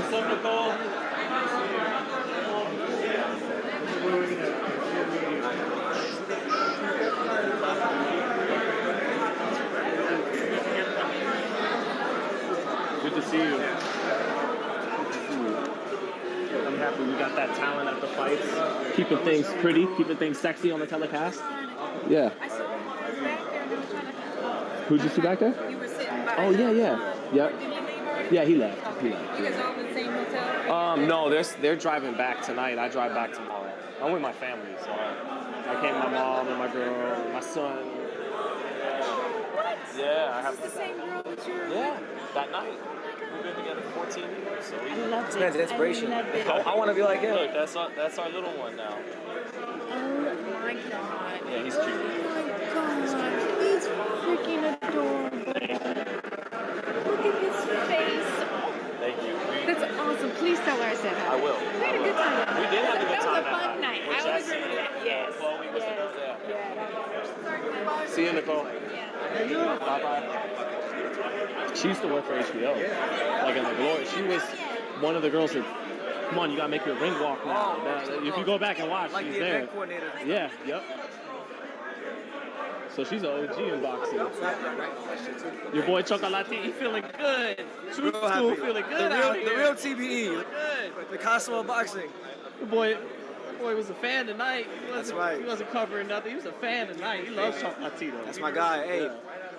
What's up, Nicole? Good to see you. I'm happy we got that talent at the fights. Keeping things pretty, keeping things sexy on the telecast. Yeah. Who'd you see back there? You were sitting by. Oh, yeah. Yep. Did he leave already? Yeah, he left. You guys all in the same hotel? No, they're driving back tonight. I drive back tomorrow. I'm with my family, so I came with my mom and my girl, and my son. What? Yeah, I have. This is the same girl that you're. Yeah, that night. We've been together 14 years, so we. This man's inspiration. I want to be like him. Look, that's our little one now. Oh my god. Yeah, he's cute. Oh my god. He's freaking adorable. Look at his face. Thank you. That's awesome. Please tell her I said hi. I will. We had a good time. We did have a good time. That was a fun night. I always remember that. Yes. Chloe was yes. there. See you, Nicole. Bye-bye. She used to work for HBO. Like in the Glory. She was one of the girls that, come on, you gotta make your ring walk now. If you go back and watch, Like she's the there. event coordinator. Yeah, yep. So she's an OG in boxing. Your boy Chocolatito, he feeling good. Truth School feeling good out here. The real TBE. Good. Picasso of boxing. The boy was a fan tonight. That's right. He wasn't covering nothing. He was a fan tonight. He loves Chocolatito. That's my guy. Hey,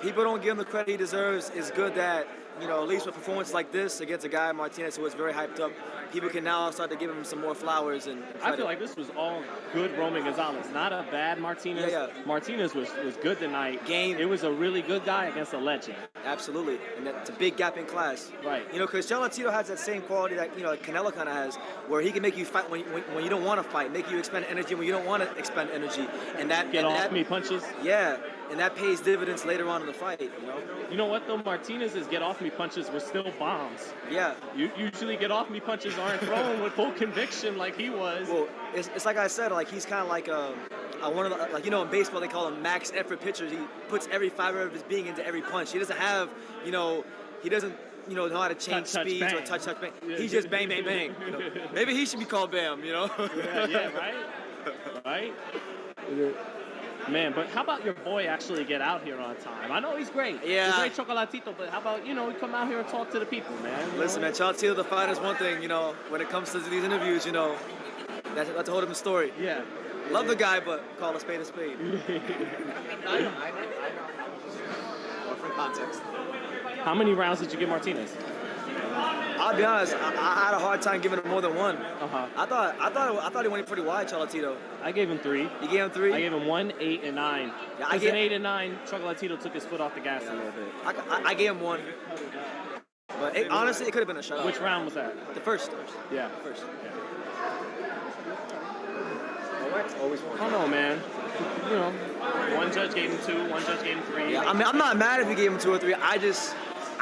people don't give him the credit he deserves. It's good that, at least with performances like this against a guy, Martinez, who was very hyped up, people can now start to give him some more flowers and credit. I feel like this was all good Roman Gonzalez. Not a bad Martinez. Yeah. Martinez was good tonight. Game. It was a really good guy against a legend. Absolutely. And that's a big gap in class. Right. Because Chocolatito has that same quality that, Canelo kind of has, where he can make you fight when you don't want to fight, make you expend energy when you don't want to expend energy. And that Get off me punches. Yeah. And that pays dividends later on in the fight, You know what, though? Martinez's get off me punches were still bombs. Yeah. Usually get off me punches aren't thrown with full conviction like he was. Well, it's like I said, like he's kind of like one of the, in baseball they call him max effort pitchers. He puts every fiber of his being into every punch. He doesn't have, he doesn't, know how to change speeds or touch, bang. Yeah. He just bang, bang, bang. Maybe he should be called Bam, Yeah, right? Man, but how about your boy actually get out here on time? I know he's great. Yeah. He's great Chocolatito, but how about, we come out here and talk to the people, man. Listen, man, Chocolatito, the fight is one thing, when it comes to these interviews, that's a whole different story. Yeah. Love the guy, but call a spade a spade. I know. From context. How many rounds did you give Martinez? I'll be honest. I had a hard time giving him more than one. Uh-huh. I thought he went pretty wide, Chocolatito. I gave him 3. You gave him 3? I gave him 1, 8, and 9. Yeah, Because in 8 and 9, Chocolatito took his foot off the gas a little bit. I gave him 1. But honestly, it could have been a shutout. Which round was that? The first. Yeah. First. Always I don't know, man. You know, one judge gave him 2, one judge gave him 3. Yeah, I mean, I'm not mad if you gave him 2 or 3.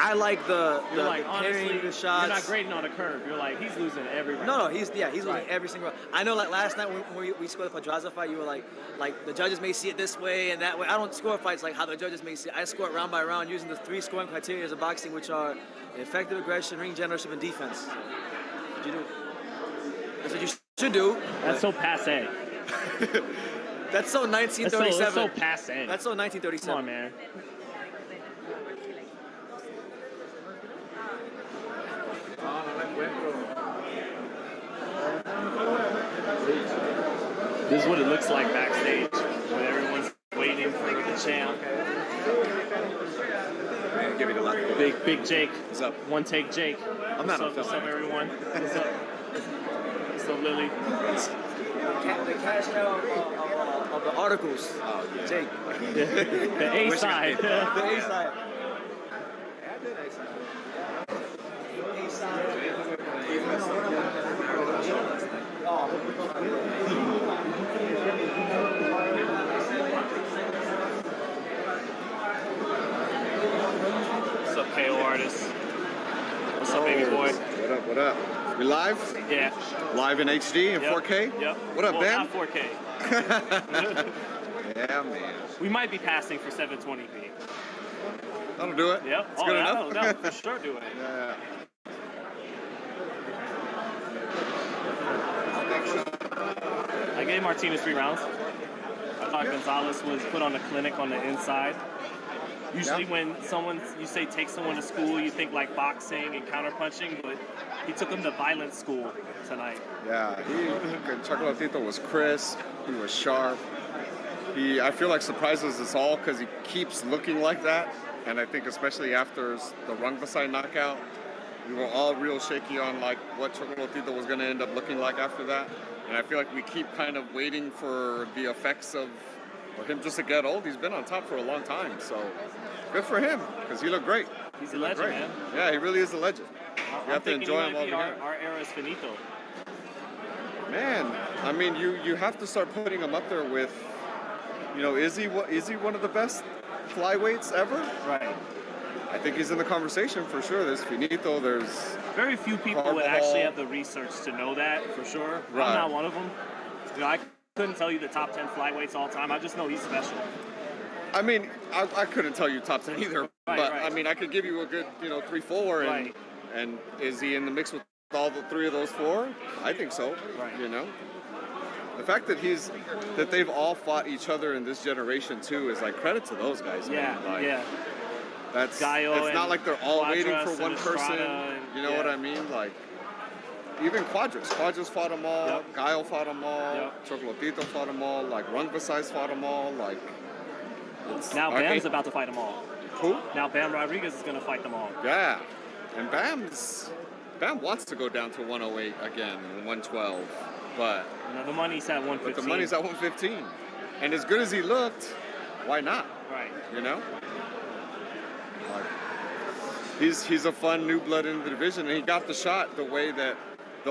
I like the like, parrying the shots. You're not grading on a curve. You're like, he's losing every round. No, he's losing every single round. I know, like last night when we scored the Pedraza fight, you were like the judges may see it this way and that way. I don't score fights like how the judges may see it. I score it round by round using the 3 scoring criteria of boxing, which are effective aggression, ring generalship, and defense. What you do? That's what you should do. That's so passe. That's so 1937. That's so passe. That's so 1937. Come on, man. This is what it looks like backstage when everyone's waiting for the champ. Man, give me the luck. Big Jake. What's up? One take Jake. I'm not on film. What's up, everyone? What's up? What's up, Lily? The cash cow of the articles. Oh, yeah. Jake. The A side. The A side. What's up, KO artist? What's up, baby boy? What up, what up? We live? Yeah. Live in HD and Yep. 4K? Yep. What up, well, Ben? Not 4K. Yeah, man. We might be passing for 720p. That'll do it. Yep. It's good that'll enough. for sure do it. Yeah. I gave Martinez 3 rounds. I thought Gonzalez was put on a clinic on the inside. Usually when you say take someone to school, you think like boxing and counterpunching, but he took him to violence school tonight. Yeah, Chocolatito was crisp. He was sharp. I feel like surprises us all because he keeps looking like that. And I think especially after the Rungvisai knockout, we were all real shaky on like what Chocolatito was going to end up looking like after that. And I feel like we keep kind of waiting for the effects of him just to get old. He's been on top for a long time, so good for him because he looked great. He's a legend, man. Yeah, he really is a legend. You have to enjoy him all our, together. our era is finito. Man, I mean, you have to start putting him up there with, is he one of the best flyweights ever? Right. I think he's in the conversation for sure. There's Finito, there's very few people would actually have the research to know that for sure. Right. I'm not one of them. I couldn't tell you the top 10 flyweights all time. I just know he's special. I mean, I couldn't tell you top 10 either, but right. I mean, I could give you a good, 3-4, and is he in the mix with all the 3 of those 4? I think so. Right. The fact that they've all fought each other in this generation too is like credit to those guys. Yeah, man. yeah. It's not like they're all waiting for one person. You know what I mean? Like, even Quadras fought them all. Yep. Gaio fought them all. Yep. Chocolatito fought them all. Like, Rungvisai fought them all. Like, now Bam's about to fight them all. Who? Now Bam Rodriguez is going to fight them all. Yeah. And Bam wants to go down to 108 again, 112. But the money's at 115. But the money's at 115. And as good as he looked, why not? Right. Like, he's a fun new blood in the division, and he got the shot the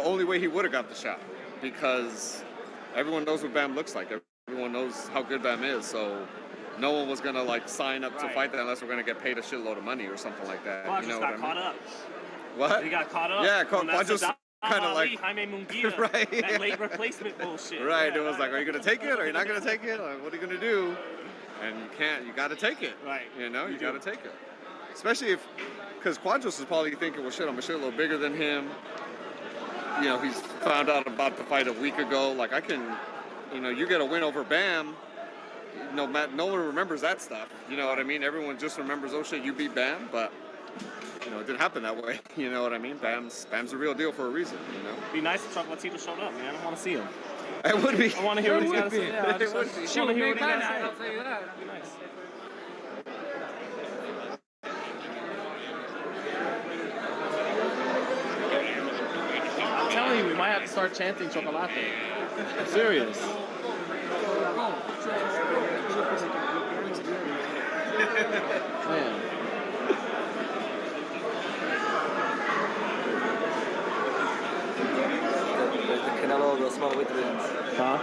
only way he would have got the shot, because everyone knows what Bam looks like. Everyone knows how good Bam is, so no one was gonna like sign up to fight that unless we're gonna get paid a shitload of money or something like that. Quadras got caught up. What? He got caught up. Yeah, Quadras kind of like Jaime Munguia, right. That late replacement bullshit. Right. It was like, are you gonna take it? Or are you not gonna take it? Like, what are you gonna do? And you can't. You got to take it. Right. You got to take it. Especially because Quadras is probably thinking, well, shit, I'm a shitload bigger than him. He's found out about the fight a week ago. Like, I can, you get a win over Bam. No one remembers that stuff. You know what I mean? Everyone just remembers, oh shit, you beat Bam, but it didn't happen that way. You know what I mean? Bam's a real deal for a reason. It'd be nice if Chocolatito showed up, man. I want to see him. It would be. I want to hear what he's got to say. Yeah, It would be. She would make my night, I'll tell you that. It'd be nice. start chanting Chocolate. I'm serious. Man. The Canelo, the smaller weight divisions. Huh?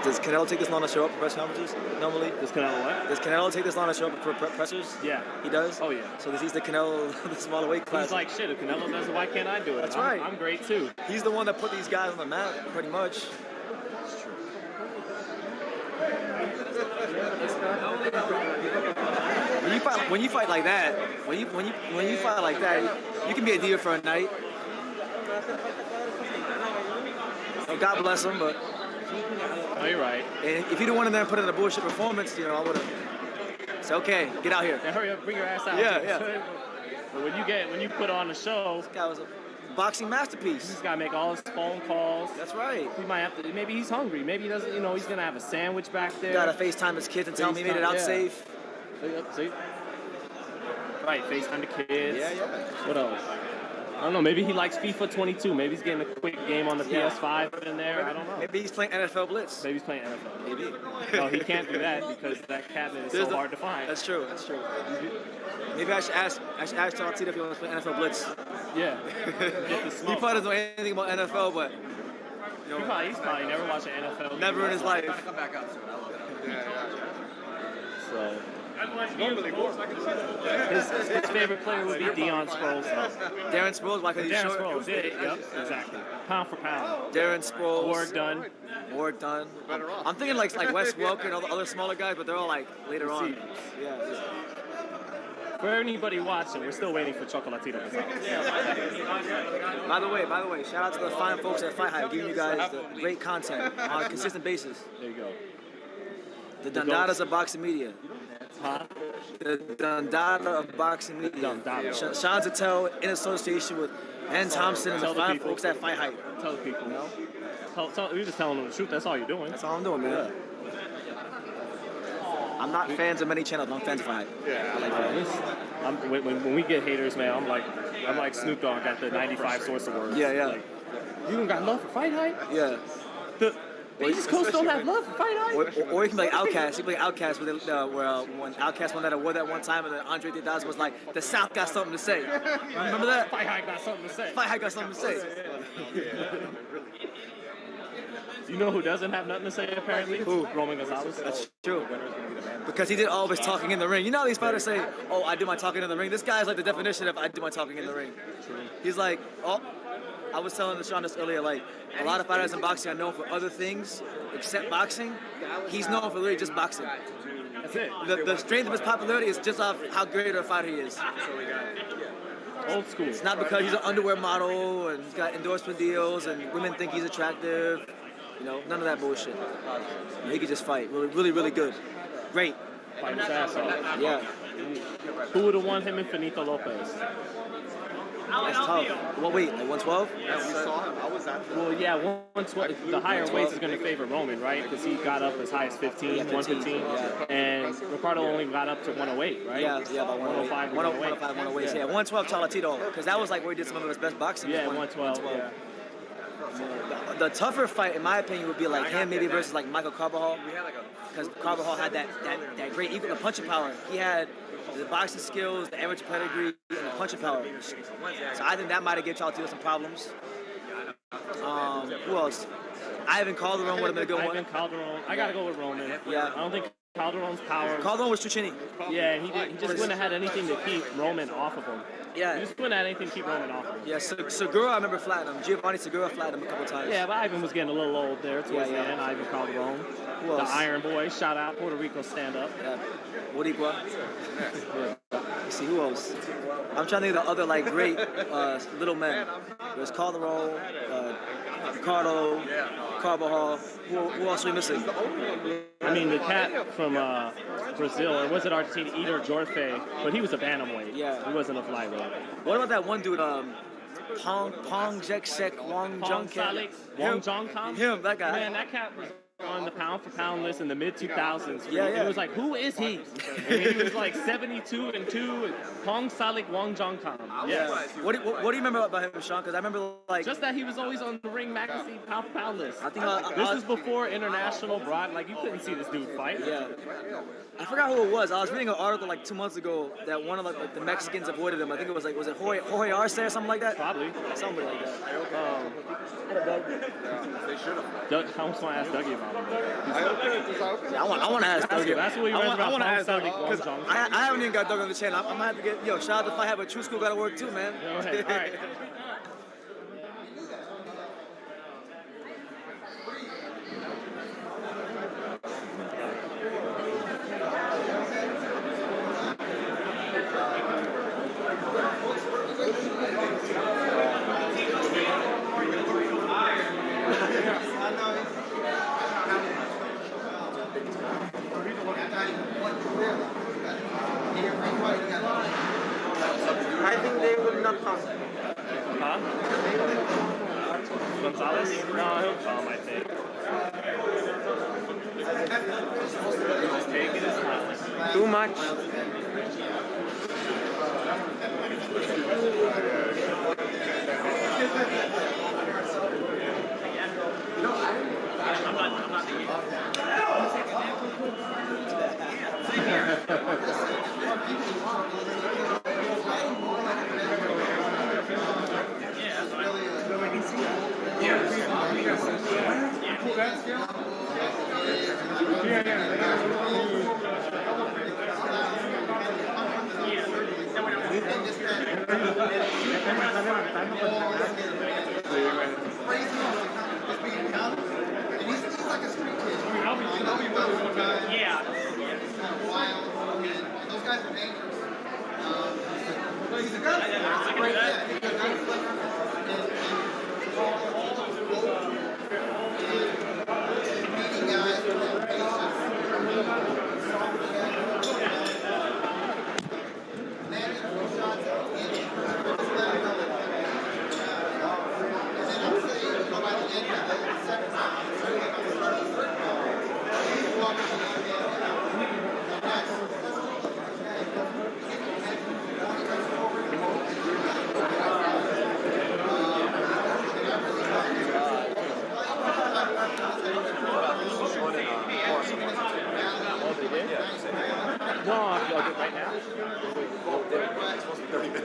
Does Canelo take this long to show up for press conferences normally? Does Canelo what? Does Canelo take this long to show up for pressers? Yeah. He does? Oh, yeah. So he's the Canelo, the smaller weight class. He's like, shit, if Canelo does it, why can't I do it? That's right. I'm great, too. He's the one that put these guys on the map, pretty much. When you fight like that, when you fight like that, you can be a diva for a night. Oh, God bless him, but oh, you're right. And if you don't want to then put in a bullshit performance, I would have said, okay, get out here. Yeah, hurry up, bring your ass out. Yeah. But when you put on a show, this guy was a boxing masterpiece. He's got to make all his phone calls. That's right. He might have to. Maybe he's hungry. Maybe he doesn't. He's gonna have a sandwich back there. Got to FaceTime his kids and tell him he made it out safe. See? Right, FaceTime the kids. Yeah. What else? I don't know. Maybe he likes FIFA 22. Maybe he's getting a quick game on the PS5 in there. I don't know. Maybe he's playing NFL Blitz. Maybe he's playing NFL. Maybe. No, he can't do that because that cabinet is so hard to find. That's true. Maybe I should ask Chocolatito if he wants to play NFL Blitz. Yeah. He probably doesn't know anything about NFL, but he's probably never watched an NFL. Never in his life. Come back up. So. His favorite player would be Darren Sproles. Darren Sproles, why? Because he's Darren short. Sproles, yeah, exactly. Pound for pound. Darren Sproles. Ward Dunn. I'm thinking like Wes Welker and all the other smaller guys, but they're all like later on. Yeah. For anybody watching, we're still waiting for Chocolatito. By the way, shout out to the fine folks at FightHype giving you guys the great content on a consistent basis. There you go. The Dundadas of boxing media. Huh? The Dundada of boxing media. Sean Zattel in association with Ann Thompson and the fine folks at FightHype. Tell the people. You're just telling them the truth. That's all you're doing. That's all I'm doing, man. Yeah. I'm not fans of many channels. I'm fans of FightHype. Yeah, I like that. When we get haters, man, I'm like Snoop Dogg at the 95 Source Awards. Yeah. Like, you don't got love for FightHype? Yeah. The East Coast don't have love for FightHype? Or you can be like Outkast. You can be like Outkast where when Outkast won that award that one time and then Andre 3000 was like, the South got something to say. Remember that? FightHype got something to say. FightHype got something to say. You know who doesn't have nothing to say apparently? Who? Roman Gonzalez. That's true. Because he did all of his talking in the ring. You know how these fighters say, oh, I do my talking in the ring? This guy is like the definition of I do my talking in the ring. True. He's like, oh, I was telling Sean this earlier, like, a lot of fighters in boxing are known for other things except boxing. He's known for literally just boxing. That's it. The strength of his popularity is just off how great of a fighter he is. Old school. It's not because he's an underwear model and he's got endorsement deals and women think he's attractive. None of that bullshit. He could just fight. Really, really good. Great. Fight his ass off. Yeah. Who would have won him and Finito Lopez? That's tough. Well, wait, like 112? Yeah, we saw him. I was at the... Well, yeah, 112. The higher weights is going to favor Roman, right? Because he got up as high as 115. Yeah. And Ricardo only got up to 108, right? Yeah, about 105, 108. Yeah, 112 Chocolatito, because that was like where he did some of his best boxing. Yeah, 112. Yeah. The tougher fight, in my opinion, would be like him maybe versus like Michael Carbajal, because Carbajal had that great equal punching power. He had the boxing skills, the amateur pedigree, and the punching power. So I think that might have given Chocolatito some problems. Who else? Ivan Calderon would have been a good one. Ivan Calderon. I gotta go with Roman. Yeah. I don't think Calderon's power. Calderon was too chinny. Yeah, and he just wouldn't have had anything to keep Roman off of him. Yeah. He just wouldn't have anything to keep Roman off of him. Yeah, Segura, I remember flattening him. Giovanni Segura flattened him a couple times. Yeah, but Ivan was getting a little old there towards the end. Ivan Calderon. Who else? The Iron Boy. Shout out Puerto Rico stand up. Yeah. Boricua. Let's see, who else? I'm trying to think of the other like great little men. There's Calderon, Ricardo, Carbajal. Who else are we missing? I mean, the cat from Brazil, or was it Argentina, Eder Jorfe, but he was a bantamweight. Yeah. He wasn't a flyweight. What about that one dude, Pong Jek Shek Wong Jung Kim? Wong Jong Kam? Him, that guy. Man, that cat was on the pound-for-pound list in the mid-2000s. Yeah, yeah. It was like, who is he? And he was like 72-2, Hong Salik Wong Jong Kam. Yeah. What do you remember about him, Sean? Because I remember like just that he was always on the Ring Magazine pound-for-pound list. I think this is before international broad. Like you couldn't see this dude fight. Yeah. I forgot who it was. I was reading an article like 2 months ago that one of the Mexicans avoided him. I think it was it Jorge Arce or something like that? Probably. Something like that. They should have. I almost want to ask Dougie about him. Yeah, I want to ask Dougie. That's what you read about. I want to ask Dougie Dougie because I haven't even got Dougie on the channel. I'm gonna have to get shout out to FightHype, but True School got to work too, man. All right. I think they will not come. Huh? Gonzalez? No, he'll come, I think. He's taking his time. Too much.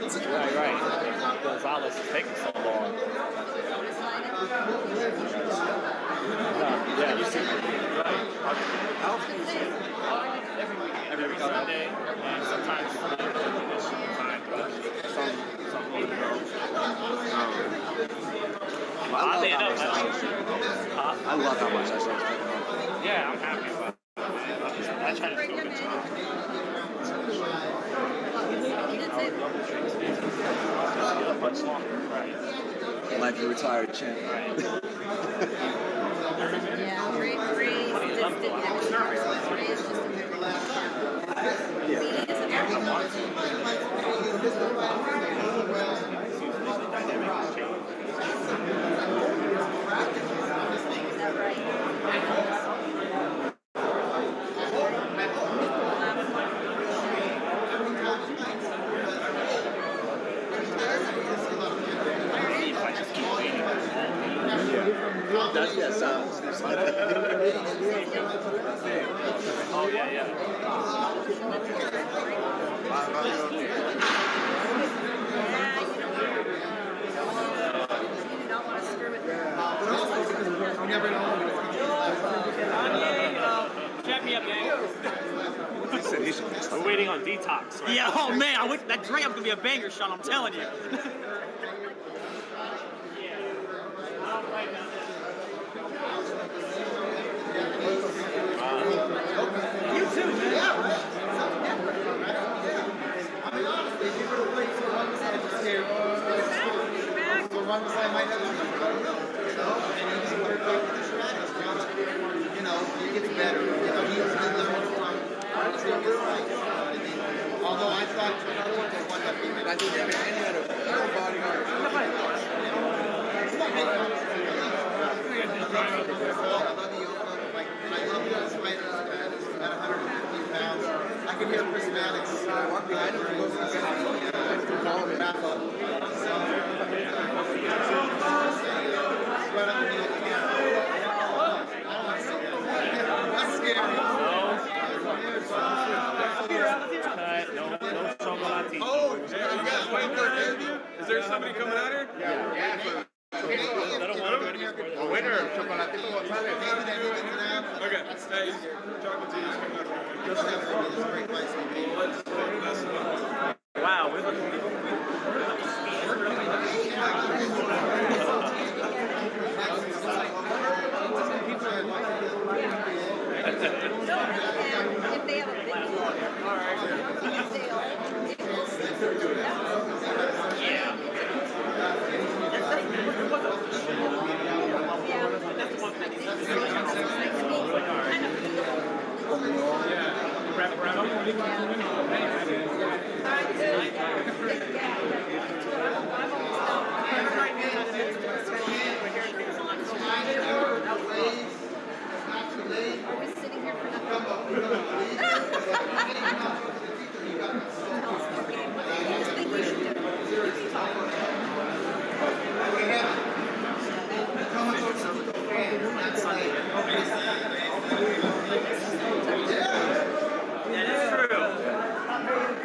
Right. Gonzalez is taking so long. Yeah, you see. Every Sunday, and sometimes oddly enough, I love how much that show's taking off. Yeah, I'm happy about it. I try to do a good job. Much longer, right? Like a retired champ. Oh, yeah. Chat me up, gang. We're waiting on Detox. Right? Yeah, oh man, that drink is gonna be a banger, Sean, I'm telling you. You too, man. I mean, honestly, if you were to play for one side of the scale, for one side might have to go, and he's third place position matches. You know, you're getting better. You know, he's been learning from honestly, you're right. Although I thought another one was one that we I think any other bodyguard. I love you. can hear Chris Mannix. I know he goes to wrap up. That's scary. No Chocolatito. Oh, you guys waiting for a debut? Is there somebody coming out here? Yeah. The winner, Chocolatito Gonzalez. Okay. Hey, Chocolatito's coming out. Wow. If they have a big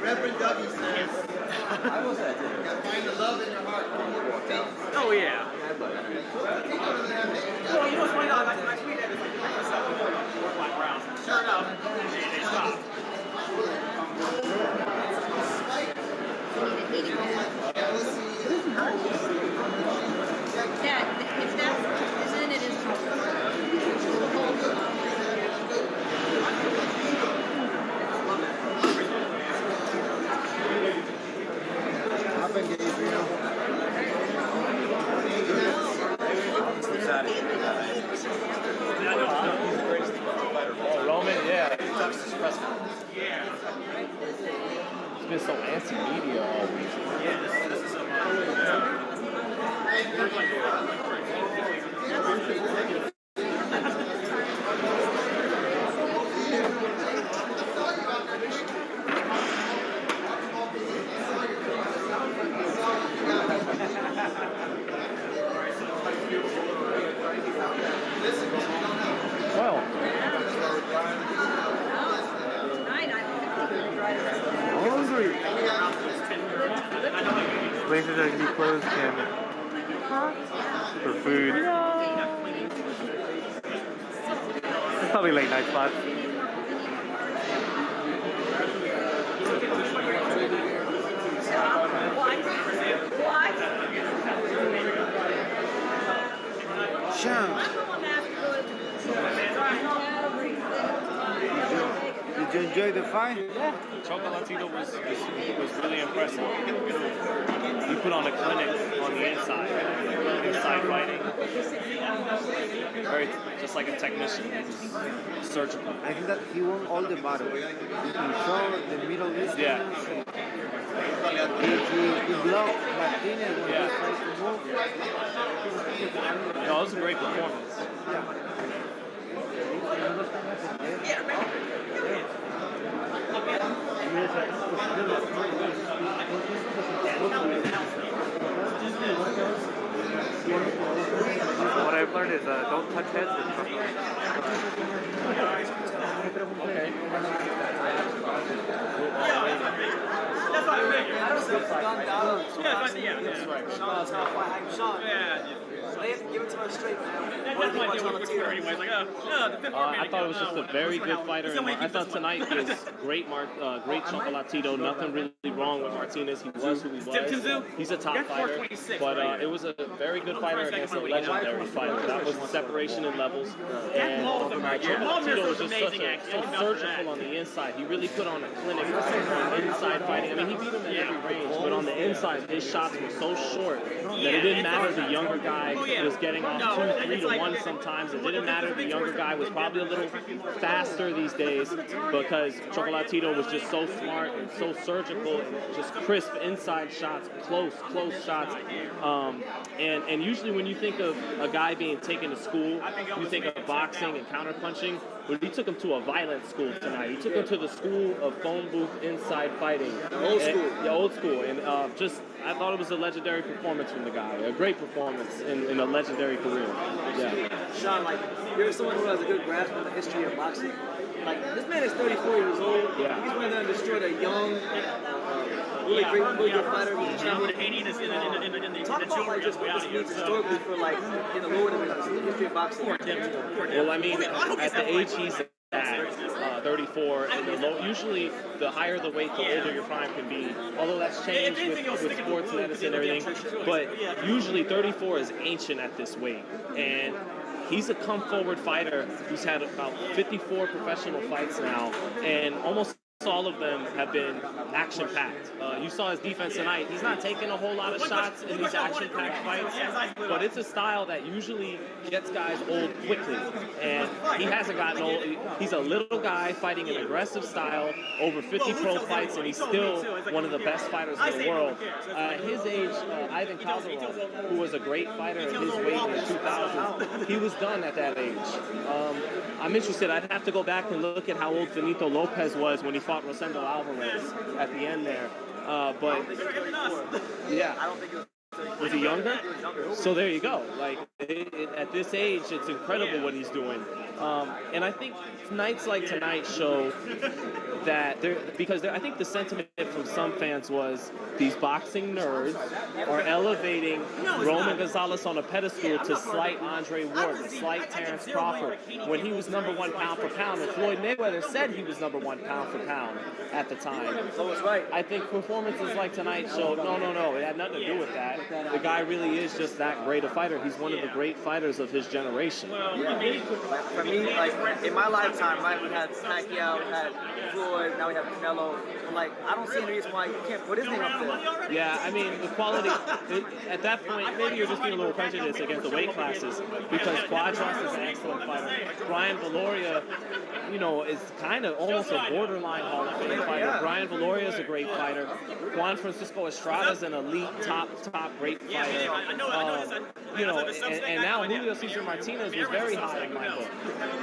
Reverend W says, find the love in your heart. Oh, yeah. Well, you know what's funny though? I tweeted it like 4-5 rounds. Sure enough, they stopped. Yeah, if that's then it is Roman, yeah. He's been so anti-media all week. Yeah, this is some. Well. Hungry. Places are gonna be closed, Kim. For food. It's probably late night spots. Sean. Did you enjoy the fight? Yeah. Chocolatito was really impressive. He put on a clinic on the inside fighting. Very, just like a technician. He was surgical. I think that he won all the battles. He showed the Middle East. Yeah. He blocked Martinez when he tried to move. No, it was a great performance. What I've learned is don't touch heads with chocolate. Okay. That's what I figured. Yeah, that's right. Sean. Yeah. Give it to her straight, man. That's my deal with Twitter anyway. Like, the fifth man. I thought it was just a very good fighter. I thought tonight was great Chocolatito. Nothing really wrong with Martinez. He was who he was. He's a top fighter. But it was a very good fighter against a legendary fighter. That was the separation in levels. And Chocolatito was just so surgical on the inside. He really put on a clinic on inside fighting. I mean, he beat him at every range, but on the inside, his shots were so short that it didn't matter the younger guy was getting off 2-3 to 1 sometimes. It didn't matter the younger guy was probably a little faster these days because Chocolatito was just so smart and so surgical and just crisp inside shots, close shots. And usually when you think of a guy being taken to school, you think of boxing and counterpunching. but he took him to a violent school tonight. He took him to the school of phone booth inside fighting. Old school. Yeah, old school. And I thought it was a legendary performance from the guy. A great performance in a legendary career. Yeah. Sean, like, you're someone who has a good grasp on the history of boxing. Like, this man is 34 years old. Yeah. He's one of them destroyed a young, really good fighter who's a champion. Talk about like just what this means historically for like in the lower divisions, in the history of boxing. Well, I mean, at the age he's at, 34, and usually the higher the weight, the older your prime can be. Although that's changed with sports medicine and everything, but usually 34 is ancient at this weight, and he's a come-forward fighter who's had about 54 professional fights now, and almost all of them have been action-packed. You saw his defense tonight. He's not taking a whole lot of shots in these action-packed fights, but it's a style that usually gets guys old quickly, and he hasn't gotten old. He's a little guy fighting an aggressive style, over 50 pro fights, and he's still one of the best fighters in the world. At his age, Ivan Kazarov, who was a great fighter at his weight in the 2000s, he was done at that age. I'm interested. I'd have to go back and look at how old Benito Lopez was when he fought Rosendo Alvarez at the end there. But yeah, I don't think it was. Was he younger? So there you go. Like at this age, it's incredible what he's doing. And I think nights like tonight show that I think the sentiment from some fans was these boxing nerds are elevating Roman Gonzalez on a pedestal to slight Andre Ward, to slight Terrence Crawford, when he was #1 pound for pound, and Floyd Mayweather said he was #1 pound for pound at the time. So it's right. I think performances like tonight show no, it had nothing to do with that. The guy really is just that great a fighter. He's one of the great fighters of his generation. Yeah. For me, like in my lifetime, right, we had Pacquiao, we had Floyd, now we have Canelo. I'm like, I don't see any reason why you can't put his name up there. Yeah, I mean, the quality, at that point, maybe you're just being a little prejudiced against the weight classes, because Quadras is an excellent fighter. Brian Valoria, is kind of almost a borderline Hall of Fame fighter. Yeah. Brian Valoria is a great fighter. Juan Francisco Estrada is an elite, top great fighter. And now Julio Cesar Martinez was very high in my book.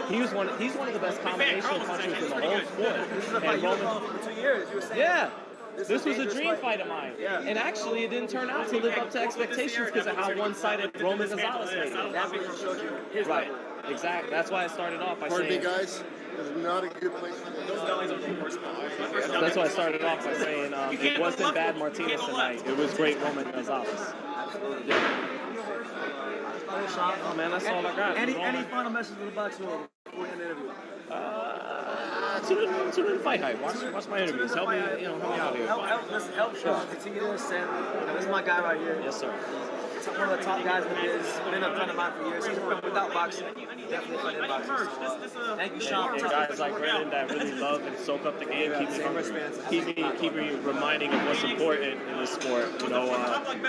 He's one of the best combination punchers in the whole sport. This is a fight you've been for 2 years. You were saying. Yeah. This was a dream fight of mine. Yeah. And actually, it didn't turn out to live up to expectations because of how one-sided Roman Gonzalez made it. That because it showed you his Right. level. Exactly. That's why I started off by Pardon me, saying... guys. This is not a good place for That's why I started off by saying it wasn't bad Martinez tonight. It was great Roman Gonzalez. Yeah. Oh, man, that's all I got. Any final message to the boxing world before we end the interview? Tune in to FightHype. Watch my interviews. Help me out here. Help Sean continue this, and this is my guy right here. Yes, sir. One of the top guys in the biz, been a friend of mine for years. He's without boxing, definitely a friend in boxing. So, thank you, Sean. And guys like Brandon that really love and soak up the game, keep me reminding of what's important in this sport.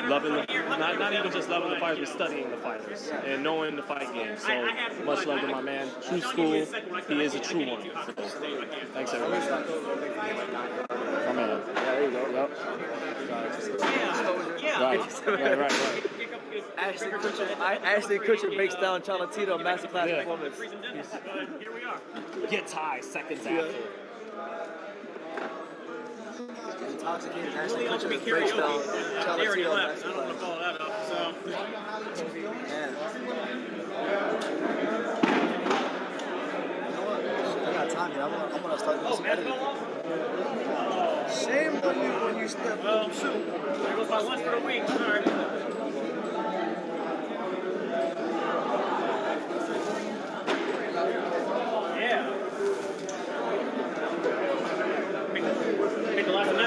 Loving not even just loving the fighters, but studying the fighters and knowing the fight game. So much love to my man. True school, he is a true one. So, thanks everybody. My man. Yeah, there you go. Yep. Right. Ashley Kutcher breaks down Chocolatito, masterclass performance. Gets high seconds after. Intoxicated Ashley Kutcher breaks down Chocolatito, masterclass. I got time here. I'm gonna start doing some editing. Shame on you when you step up. There goes my lunch for the week. All right.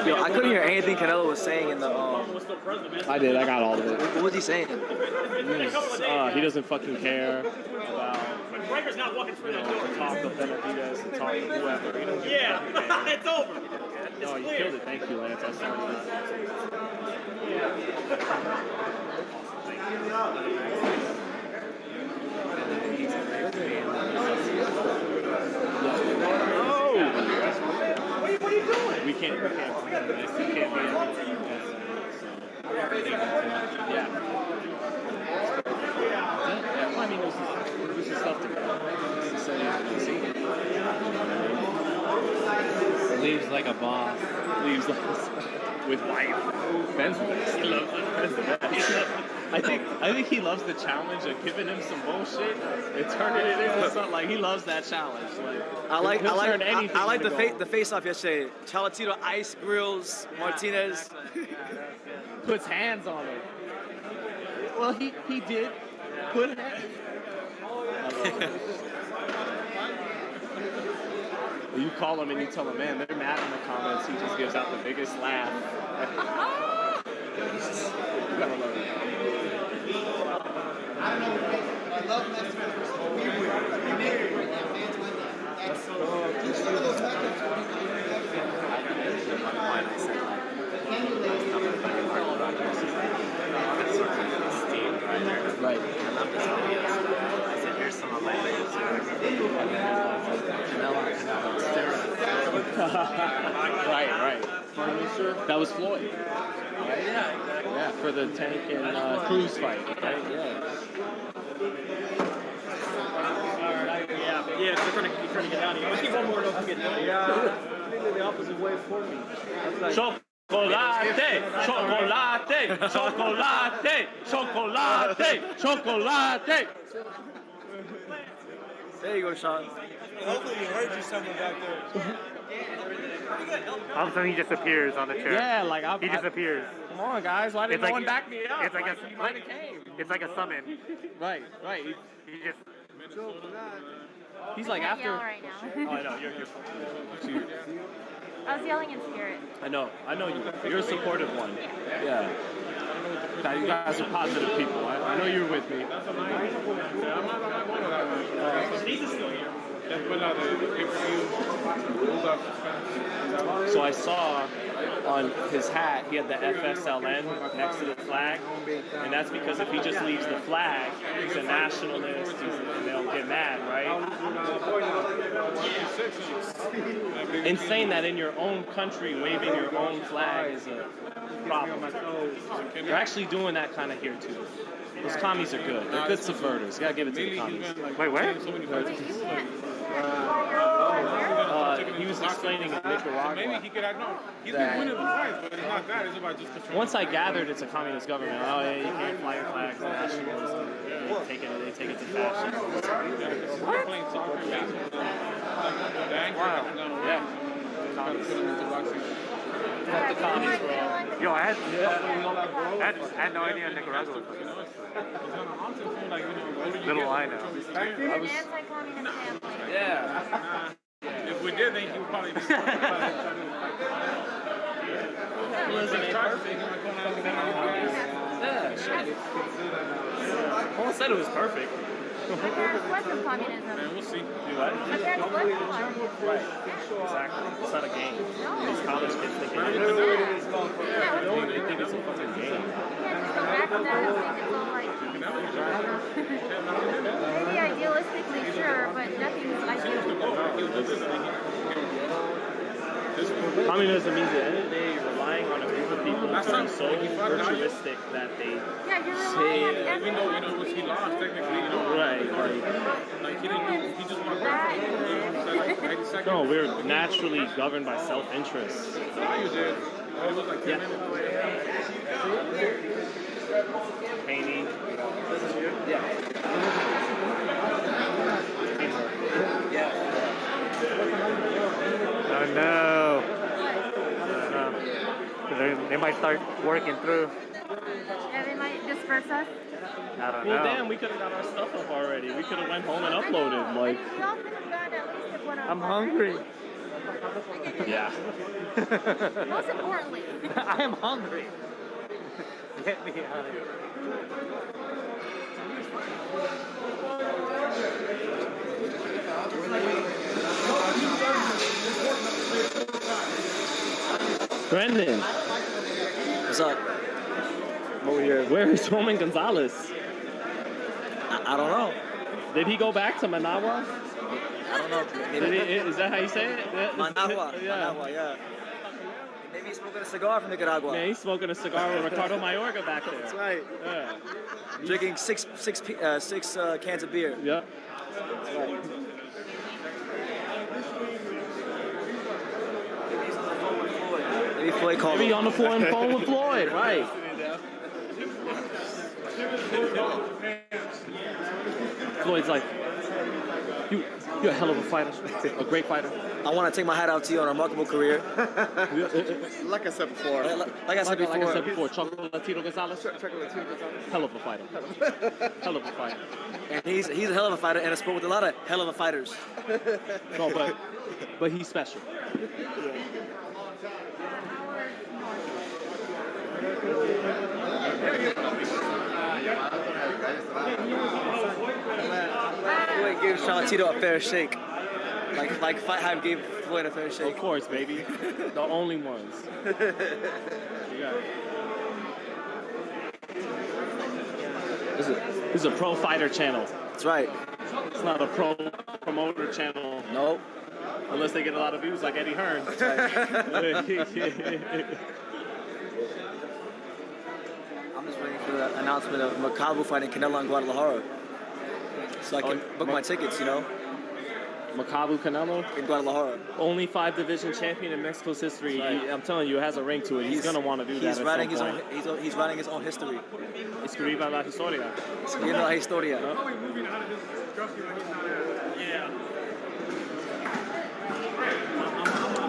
Yo, I couldn't hear anything Canelo was saying in the. I did. I got all of it. What was he saying? He doesn't fucking care about McGregor's not walking through that door. the talk of Benavidez and talk of whoever. He doesn't It's over. No, you killed it. Thank you, Lance. I saw What are you doing? We can't be I mean, there's some stuff to go. like a boss. Leaves with wife. Ben's the best. He loves it. Ben's the best. I think he loves the challenge of giving him some bullshit and turning it into something. Like, he loves that challenge. Like, I like the the face-off yesterday. Chocolatito ice grills Martinez. Puts hands on him. Well, he did put hands. You call him and you tell him, man, they're mad in the comments. He just gives out the biggest laugh. You gotta love it. I don't know. I love messing with Right. I love this video. I said, here's some of my videos. Right. That was Floyd. Right? Yeah, for the Tank and Cruz fight. Right? Yeah, they're trying to get down here. Let's keep one more to get down here. Yeah, completely the opposite way for me. That's like, Chocolate. There you go, Sean. Hopefully he heard you somewhere back there. All of a sudden he just appears on the chair. Yeah, like he just appears. Come on, guys, why didn't no one back me up? It's like a summon. Right. He just. He's like I can't after. yell right now. Oh, I know. You're fine. I was yelling in spirit. I know you. You're a supportive one. Yeah. You guys are positive people. I know you're with me. So I saw on his hat he had the FSLN next to the flag, and that's because if he just leaves the flag, he's a nationalist, and they'll get mad, right? And saying that in your own country, waving your own flag is a problem. They're actually doing that kind of here too. Those commies are good. They're good subverters. You gotta give it to the commies. Wait, where? He was explaining in Nicaragua. Maybe he could have known. He's been winning the fights, but it's not that. It's about just control. Once I gathered it's a communist government, oh yeah, you can't fly your flags, nationalism. They take it to fashion. What? Playing soccer and basketball. Wow. Yeah. Fuck the commies, bro. Yo, I had no idea Nicaragua was little I know. We're an anti-communist family. Yeah. If we did, then he would probably be Yeah, shit. No one said it was perfect. My parents fled from communism. Man, we'll see. Do what? My parents fled from communism. Right. Exactly. It's not a game. These college kids think it is. They think it's a fucking game. Go back to that and think it's all like... Maybe idealistically, sure, but nothing's ideal. Communism means at the end of the day you're relying on a group of people who are so virtuistic that they say... Even though, he lost, technically, Right, like he didn't, he just wanted to No, we're naturally governed by self-interest. You did. It was like 10 minutes. Painting. Oh no. They might start working through. Yeah, they might disperse us. I don't know. Well, damn, we could have got our stuff up already. We could have went home and uploaded. Like, We all could have gone at least at 1 I'm hungry. yeah. Most importantly. I am hungry. Get me out of here. Brendan. What's up? Where is Roman Gonzalez? I don't know. Did he go back to Managua? I don't know. Is that how you say it? Managua. Yeah. Managua, yeah. Maybe he's smoking a cigar from Nicaragua. Yeah, he's smoking a cigar with Ricardo Mayorga back there. That's right. Yeah. Drinking six cans of beer. Yep. That's right. Floyd called Maybe him. on the phone with Floyd, right? Floyd's like, you're a hell of a fighter, a great fighter. I want to take my hat off to you on a remarkable career. Like I said before. Like I said before. Chocolatito Gonzalez. Hell of a fighter. Hell of a fighter. And he's a hell of a fighter in a sport with a lot of hell of a fighters. No, but he's special. Floyd gives Chocolatito a fair shake. Like FightHype gave Floyd a fair shake. Of course, baby. The only ones. This is a pro fighter channel. That's right. It's not a pro promoter channel. Nope. Unless they get a lot of views like Eddie Hearn. That's right. I'm just waiting for the announcement of Macabre fighting Canelo in Guadalajara. So I can book my tickets, you know? Macabre Canelo? In Guadalajara. Only 5 division champion in Mexico's history. Right. I'm telling you, it has a ring to it. He's going to want to do that He's at writing some his point. own. He's writing his own history. Escriba la historia. Escribiendo la historia. How are we moving out of his dressing room he's not at? Yeah.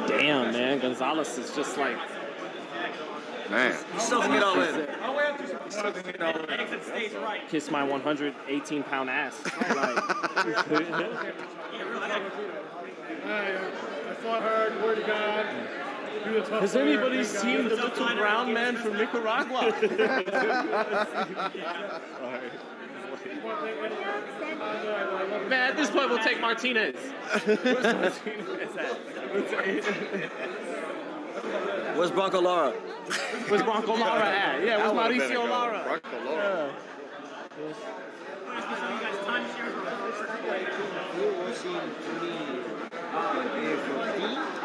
Damn, man. Gonzalez is just like... Man. He's soaking it all in. He's soaking it all in. Kiss my 118-pound ass. I fought hard, word to God. Has anybody seen the little brown man from Nicaragua? Man, at this point we'll take Martinez. Where's Martinez at? Where's Bronco Lara? Where's Bronco Lara at? Yeah, where's Mauricio Lara? Bronco Lara.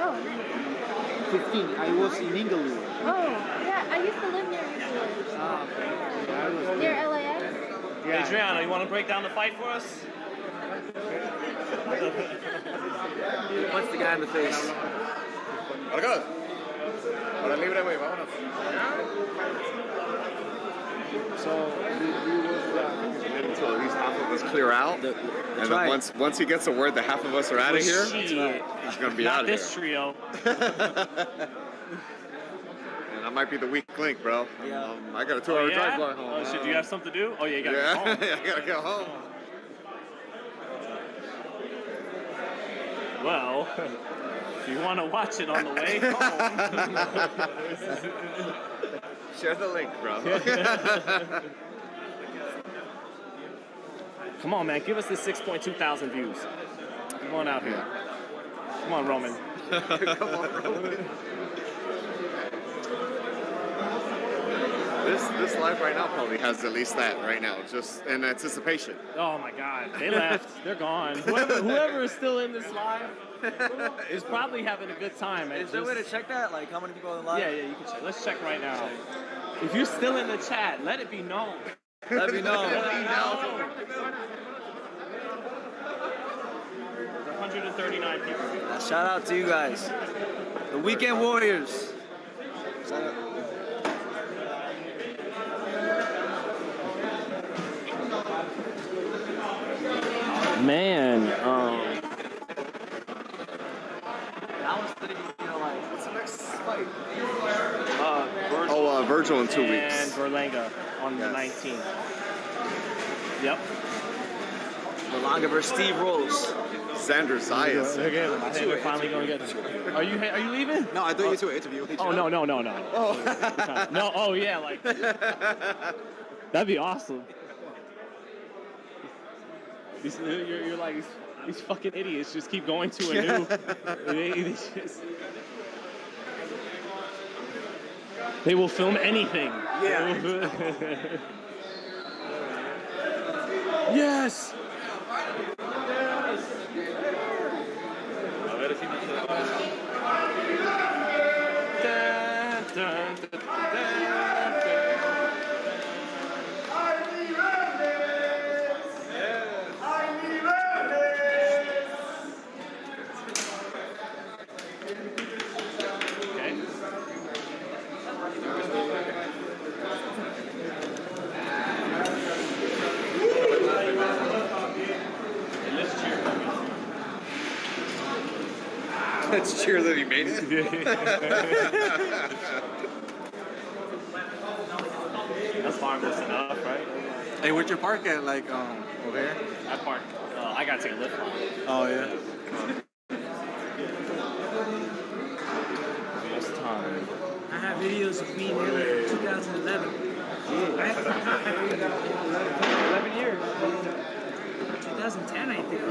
Oh, 15. I was in Inglewood. oh, yeah, I used to live near Inglewood. Near LAX? Hey, Adriano, you want to break down the fight for us? Punch the guy in the face. Marcos. Ahora libre, güey. Vámonos. So until at least half of us clear out, and then right. once he gets a word that half of us are out of here, he's gonna be out of here. Not this trio. And I might be the weak link, bro. Yeah. I got a 2-hour drive going home. Oh, shit, do you have something to do? Oh, yeah, you gotta go home. I gotta go home. Well, if you want to watch it on the way home. Share the link, bro. Come on, man. Give us the 6.2 thousand views. Come on out here. Come on, Roman. Come on, Roman. This live right now probably has at least that right now, just in anticipation. Oh my God, they left. They're gone. Whoever is still in this live is probably having a good time. Is there a way to check that? Like how many people are in live? Yeah, you can check. Let's check right now. If you're still in the chat, let it be known. Let me know. Let it be known. 139 people. Shout out to you guys. The Weekend Warriors. Shout out. Man, What's the next fight? Virgil in 2 weeks. And Berlanga on the 19th. Yep. Berlanga versus Steve Rose. Xander Zayas. I think we're finally going to get. Are you leaving? No, I thought you two were interviewing each Oh, other. no. Oh. No, oh, yeah, like. That'd be awesome. You're like, these fucking idiots just keep going to a new. They will film anything. Yeah. Yes. Let's cheer that he made it. That's harmless enough, right? Hey, where'd you park at? Like, over here? I parked. I gotta take a lift. Oh, yeah. Last time. I have videos of me there from 2011. I have 11 years. 2010, I think.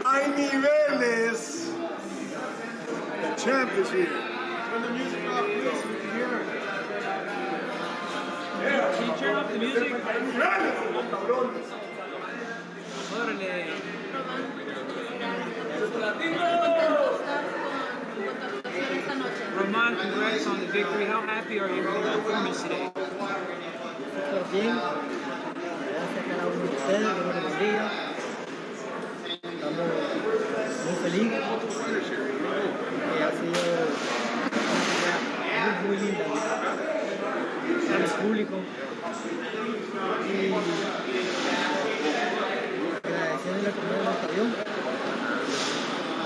Hay niveles. The champ is here. Turn the music off, please. We can hear him. Can you turn off the music? Roman, congrats on the victory. How happy are you with the performance today? Súper bien. Gracias a cada uno de ustedes, Dios los bendiga. Estamos muy felices. Ha sido una muy linda para el público. Y agradeciéndole por el estadio.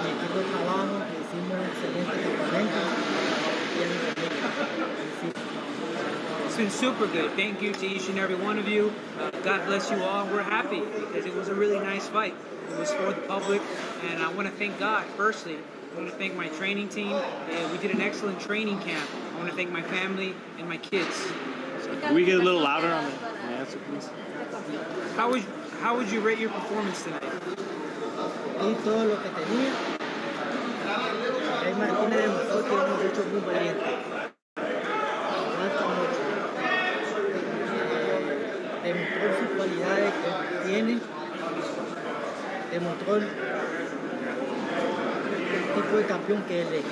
Mi equipo de trabajo, que hicimos un excelente campamento. Y a mi familia. It's been super good. Thank you to each and every one of you. God bless you all. We're happy because it was a really nice fight. It was for the public, and I want to thank God firstly. I want to thank my training team. We did an excellent training camp. I want to thank my family and my kids. Can we get a little louder on the answer, please? How would you rate your performance tonight? Y todo lo que tenía. Rey Martínez demostró que es un muchacho muy valiente. Aguanta mucho. Demostró sus cualidades que tiene. Demostró el tipo de campeón que él es.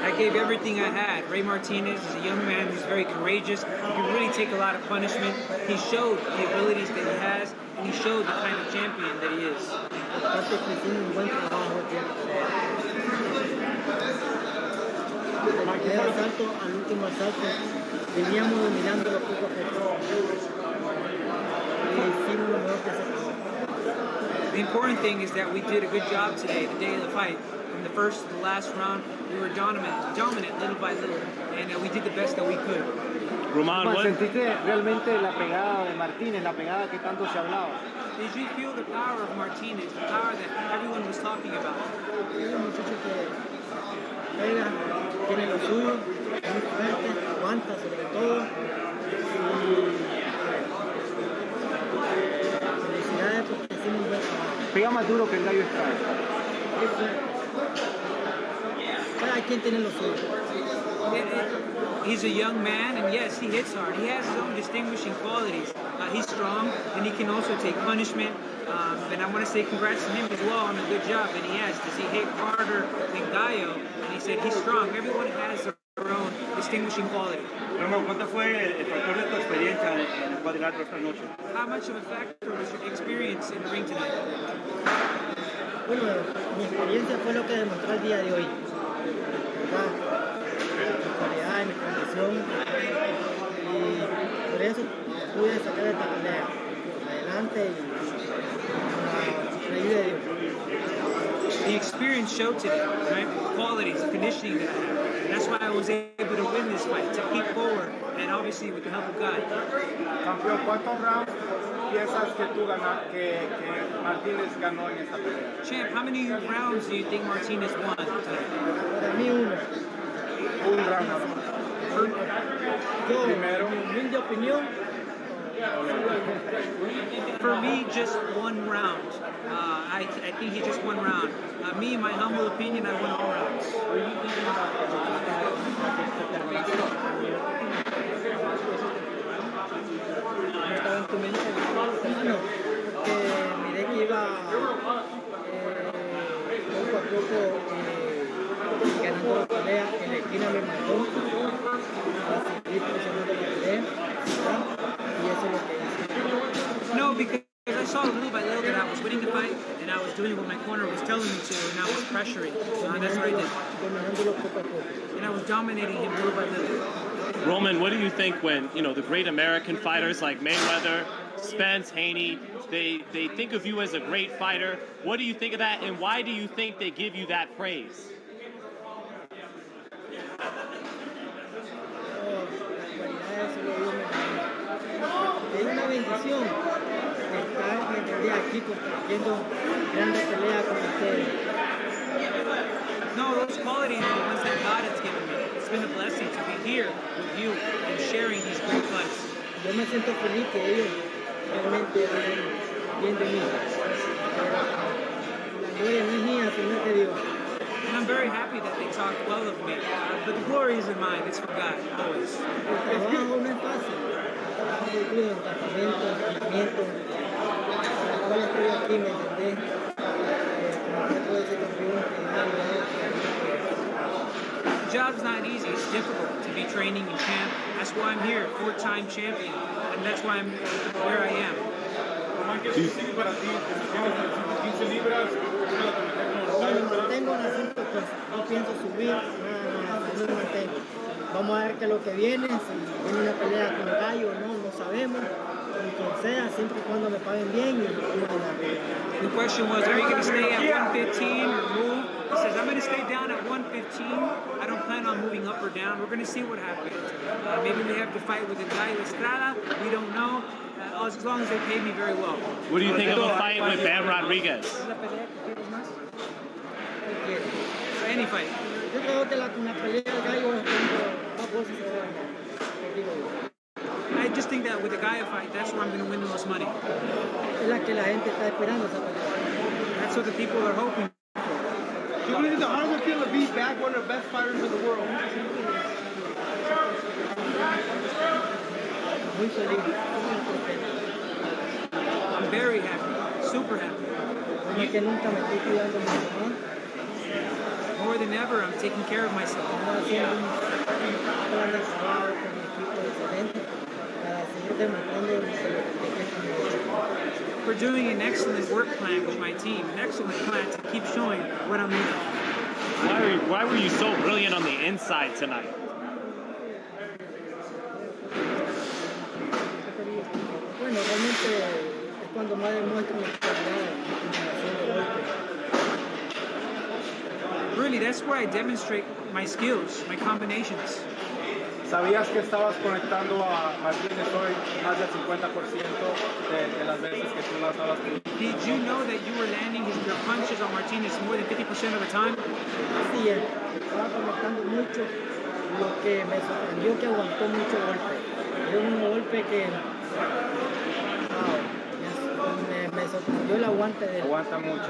I gave everything I had. Rey Martinez is a young man who's very courageous. He can really take a lot of punishment. He showed the abilities that he has, and he showed the kind of champion that he is. Aparte que hicimos un buen trabajo del primer asalto al último asalto, veníamos dominándolo poco a poco. Y hicimos lo mejor que se pudo. The important thing is that we did a good job today, the day of the fight. From the first to the last round, we were dominant little by little, and we did the best that we could. Roman, ¿Sentiste realmente la pegada de Martínez, la pegada que tanto se hablaba? Did you feel the power of Martinez, the power that everyone was talking about? Es un muchacho que pega, tiene lo suyo, es muy fuerte, aguanta sobre todo. Y felicidades porque hicimos un buen trabajo. Pega más duro que el gallo Estrada. Cada quien tiene lo suyo. He's a young man, and yes, he hits hard. He has his own distinguishing qualities. He's strong, and he can also take punishment. And I want to say congrats to him as well on a good job that he has, because he hit harder than Gallo, and he said he's strong. Everyone has their own distinguishing quality. ¿Cuánto fue el factor de tu experiencia en el cuadrilátero esta noche? How much of a factor was your experience in the ring tonight? Bueno, mi experiencia fue lo que demostró el día de hoy. ¿Verdad? Mi calidad y mi condición. Y por eso pude sacar esta pelea adelante y con la ayuda de Dios. The experience showed today, right? Qualities, conditioning that I have. That's why I was able to win this fight, to keep forward, and obviously with the help of God. Campeón, ¿cuántos rounds piensas que que Martínez ganó en esta pelea? Champ, how many rounds do you think Martinez won today? Para mí uno. Un round. Yo, en mi humilde opinión, for me, just one round. I think he just one round. Me, in my humble opinion, I won all rounds. estaba en tu mente, hermano, que miré que iba poco a poco ganando la pelea. En la esquina me mató a seguir presionando la pelea, y eso es lo que hice. No, because I saw little by little that I was winning the fight, and I was doing what my corner was telling me to, and I was pressuring. That's what I did. And I was dominating him little by little. Roman, what do you think when, the great American fighters like Mayweather, Spence, Haney, they think of you as a great fighter? What do you think of that, and why do you think they give you that praise? Es una bendición estar aquí compartiendo grandes peleas con ustedes. No, those qualities are the ones that God has given me. It's been a blessing to be here with you and sharing these great fights. Yo me siento feliz que ellos realmente hablen bien de mí. La gloria no es mía, sino que Dios. And I'm very happy that they talk well of me. But the glory isn't mine, it's for God, always. El trabajo no es fácil. El trabajo es duro, en campamento, en entrenamiento. Ahora estoy aquí, ¿me entendés? Como puedo ser campeón, The job's not easy, it's difficult to be training in camp. That's why I'm here, 4-time champion. And that's why I'm where I am. Mantengo en las 5 cosas. No pienso subir, nada, no me mantengo. Vamos a ver qué es lo que viene, si viene una pelea con gallo o no sabemos. Quien sea, siempre y cuando me paguen bien. The question was, are you going to stay at 115 or move? He says, I'm going to stay down at 115. I don't plan on moving up or down. We're going to see what happens. Maybe we have to fight with the Gallo Estrada. We don't know. As long as they pay me very well. What do you think of a fight with Bam Rodriguez? Any fight. Yo creo que la pelea del gallo es cuando I just think that with the Gaia fight, that's where I'm going to win the most money. Es la que la gente está esperando esa pelea. That's what the people are hoping for. Chocolatito, how does it feel to be back one of the best fighters in the world? Muy feliz. I'm very happy, super happy. Como que nunca me estoy cuidando mucho más. More than ever, I'm taking care of myself. Estamos haciendo un plan de trabajo con mi equipo excelente para seguir demostrando lo que We're doing an excellent work plan with my team, an excellent plan to keep showing what I'm doing. Why were you so brilliant on the inside tonight? Bueno, realmente es cuando más demuestro mi calidad, mi combinación de golpes. Really, that's where I demonstrate my skills, my combinations. ¿Sabías que estabas conectando a Martínez hoy más del 50% de las veces que tú lanzabas? Did you know that you were landing your punches on Martinez more than 50% of the time? Sí, estaba conectando mucho, lo que me sorprendió que aguantó mucho golpe. Era un golpe que me sorprendió el aguante de él. Aguanta mucho.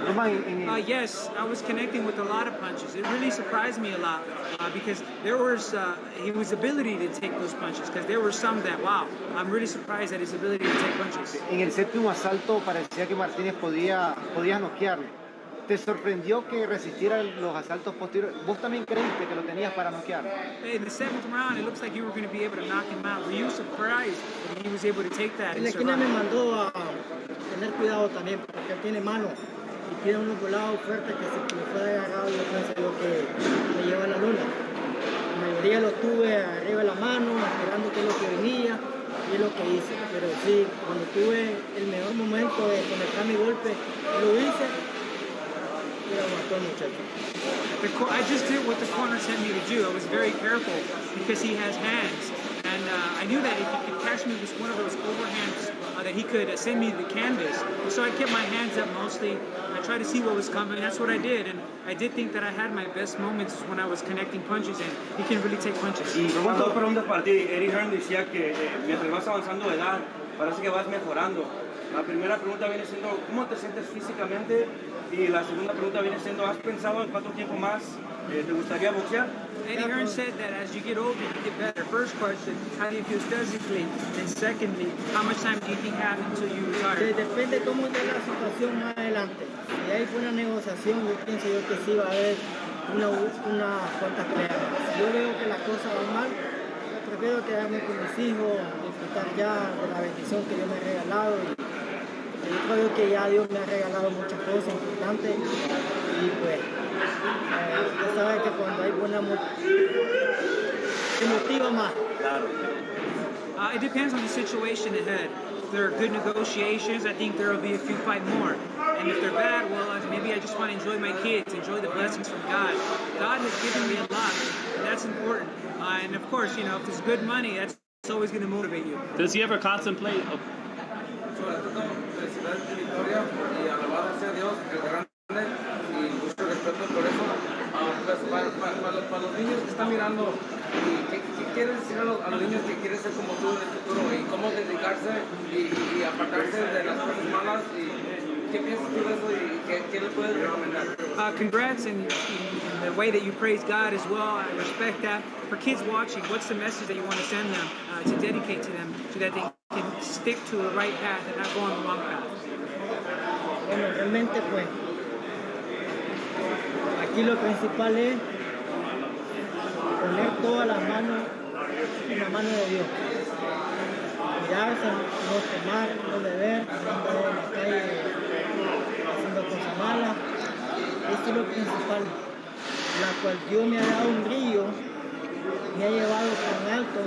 Yes, I was connecting with a lot of punches. It really surprised me a lot because there was his ability to take those punches. Because there were some that, wow, I'm really surprised at his ability to take punches. En el séptimo asalto parecía que Martínez podía noquearlo. ¿Te sorprendió que resistiera los asaltos posteriores? ¿Vos también creíste que lo tenías para noquear? In the 7th round, it looks like you were going to be able to knock him out. Were you surprised that he was able to take that? En la esquina me mandó a tener cuidado también, porque él tiene mano y tiene unos volados fuertes que si me fuera agarrado yo pienso yo que me lleva a la luna. La mayoría lo tuve arriba de la mano, esperando que es lo que venía y es lo que hice. Pero sí, cuando tuve el mejor momento de conectar mi golpe, lo hice y lo aguantó el muchacho. I just did what the corner sent me to do. I was very careful because he has hands. And I knew that if he could catch me with one of those overhands, that he could send me the canvas. So I kept my hands up mostly. I tried to see what was coming. That's what I did. And I did think that I had my best moments when I was connecting punches, and he can really take punches. Y dos preguntas para ti. Eddie Hearn decía que mientras vas avanzando de edad, parece que vas mejorando. La primera pregunta viene siendo, ¿cómo te sientes físicamente? Y la segunda pregunta viene siendo, ¿has pensado en cuánto tiempo más te gustaría boxear? Eddie Hearn said that as you get older, you get better. First question, how do you feel physically? And secondly, how much time do you think you have until you retire? Depende cómo esté la situación más adelante. Si hay buena negociación, yo pienso yo que sí va a haber unas cuantas peleas. Si yo veo que la cosa va mal, prefiero quedarme con mis hijos, disfrutar ya de la bendición que Dios me ha regalado. Y yo creo que ya Dios me ha regalado muchas cosas importantes y pues usted sabe que cuando hay buena se motiva más. Claro. It depends on the situation ahead. If there are good negotiations, I think there will be a few fight more. And if they're bad, well, maybe I just want to enjoy my kids, enjoy the blessings from God. God has given me a lot, and that's important. And of course, you know, if there's good money, that's always going to motivate you. Does he ever contemplate? Sobre todo, felicidades de victoria y alabado sea Dios, que grande, y mucho respeto por eso. Pues para los niños que están mirando, ¿qué quieres decir a los niños que quieren ser como tú en el futuro? Y cómo dedicarse y apartarse de las cosas malas. Y ¿qué piensas tú de eso y qué le puedes recomendar? Congrats and the way that you praise God as well. I respect that. For kids watching, what's the message that you want to send them to dedicate to them so that they can stick to the right path and not go on the wrong path? Bueno, realmente pues aquí lo principal es poner todas las manos en la mano de Dios. Cuidarse, no tomar, no beber, no andar en la calle haciendo cosas malas. Esto es lo principal, la cual Dios me ha dado un brillo, me ha llevado tan alto,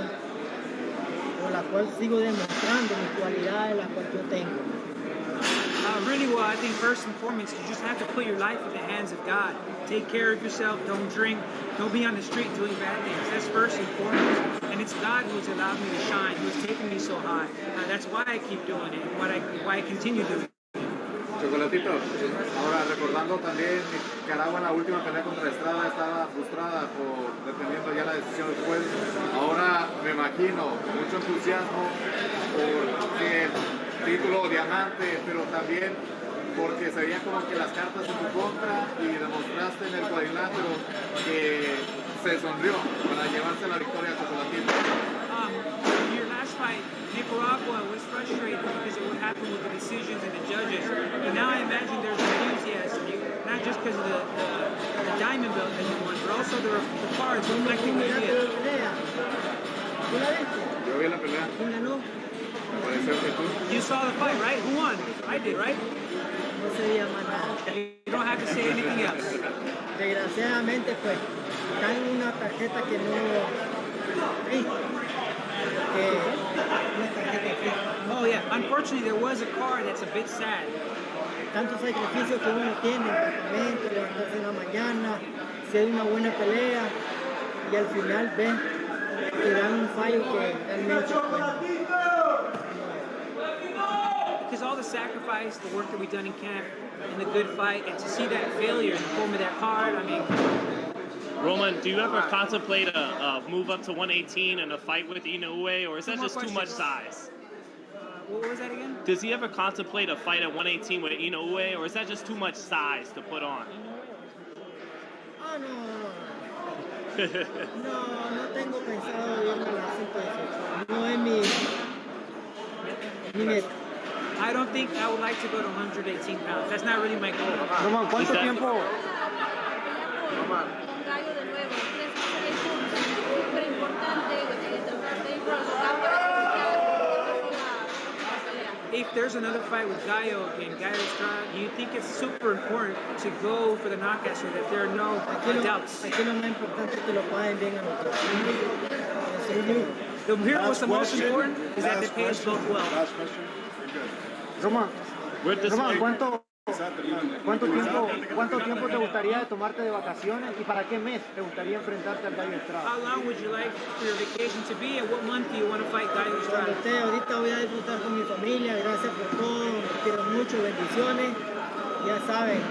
por la cual sigo demostrando mis cualidades, las cuales yo tengo. Really well, I think first and foremost, you just have to put your life in the hands of God. Take care of yourself, don't drink, don't be on the street doing bad things. That's first and foremost. And it's God who's allowed me to shine, who's taken me so high. That's why I keep doing it, and why I continue doing it. Chocolatito, ahora recordando también Nicaragua en la última pelea contra Estrada estaba frustrada por dependiendo ya la decisión del juez. Ahora me imagino mucho entusiasmo porque título diamante, pero también porque se veían como que las cartas en tu contra y demostraste en el cuadrilátero que se sonrió para llevarse la victoria a Chocolatito. Your last fight, Nicaragua was frustrated because of what happened with the decisions and the judges. But now I imagine there's enthusiasm, not just because of the diamond belt that you won, but also the cards reflecting what you did. Yo vi la pelea. ¿Quién ganó? Puede ser que tú. You saw the fight, right? Who won? I did, right? No se llama nada. You don't have to say anything else. Desgraciadamente, pues, dan una tarjeta que no triste. Una tarjeta triste. Oh yeah, unfortunately there was a card that's a bit sad. Tantos sacrificios que uno tiene, tratamiento, levantarse en la mañana, si hay una buena pelea y al final ven que dan un fallo que realmente because all the sacrifice, the work that we've done in camp, and the good fight, and to see that failure in the form of that card, I mean. Roman, do you ever contemplate a move up to 118 and a fight with Inoue, or is that just too much size? What was that again? Does he ever contemplate a fight at 118 with Inoue, or is that just too much size to put on? Ah, no tengo pensado irme a las 118. No es mi meta. I don't think I would like to go to 118 pounds. That's not really my goal. Roman, ¿cuánto tiempo? If if there's another fight with Gallo and Gallo Estrada, do you think it's super important to go for the knockout so that there are no doubts? Aquí lo más importante es que lo paguen bien a nosotros. Here what's the most important is that they pay us both well. Last question. Roman, Roman, ¿cuánto tiempo te gustaría tomarte de vacaciones y para qué mes te gustaría enfrentarte al Gallo Estrada? How long would you like for your vacation to be, and what month do you want to fight Gallo Estrada? Ahorita voy a disfrutar con mi familia, gracias por todo, los quiero mucho, bendiciones, ya saben,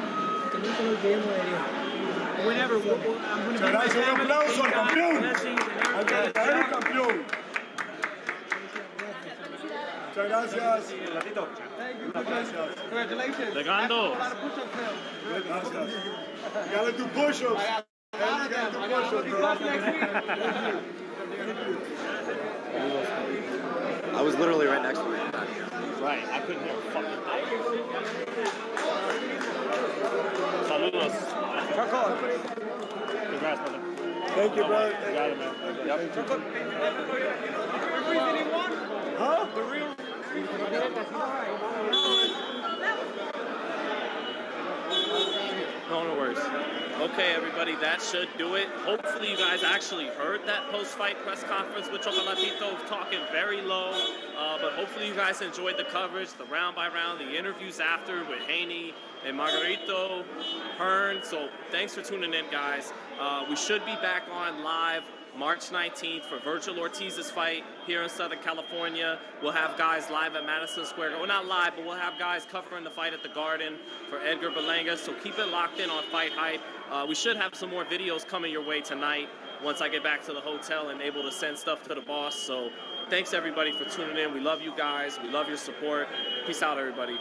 que nunca nos olvidemos de Dios. Whenever, I'm going to be my family, thank God, blessings and everything. Muchas gracias. Congratulations. Legando. Gracias. You gotta do push-ups. I was literally right next to him. Right, I couldn't hear a fucking thing. Saludos. Congrats, brother. Thank you, brother. You got it, man. Yep. Huh? The real. No worries. Okay, everybody, that should do it. Hopefully you guys actually heard that post-fight press conference with Chocolatito talking very low. But hopefully you guys enjoyed the coverage, the round by round, the interviews after with Haney and Margarito, Hearn. So thanks for tuning in, guys. We should be back on live March 19th for Virgil Ortiz's fight here in Southern California. We'll have guys live at Madison Square. Well, not live, but we'll have guys covering the fight at the Garden for Edgar Berlanga. So keep it locked in on FightHype. We should have some more videos coming your way tonight once I get back to the hotel and able to send stuff to the boss. So thanks, everybody, for tuning in. We love you guys. We love your support. Peace out, everybody.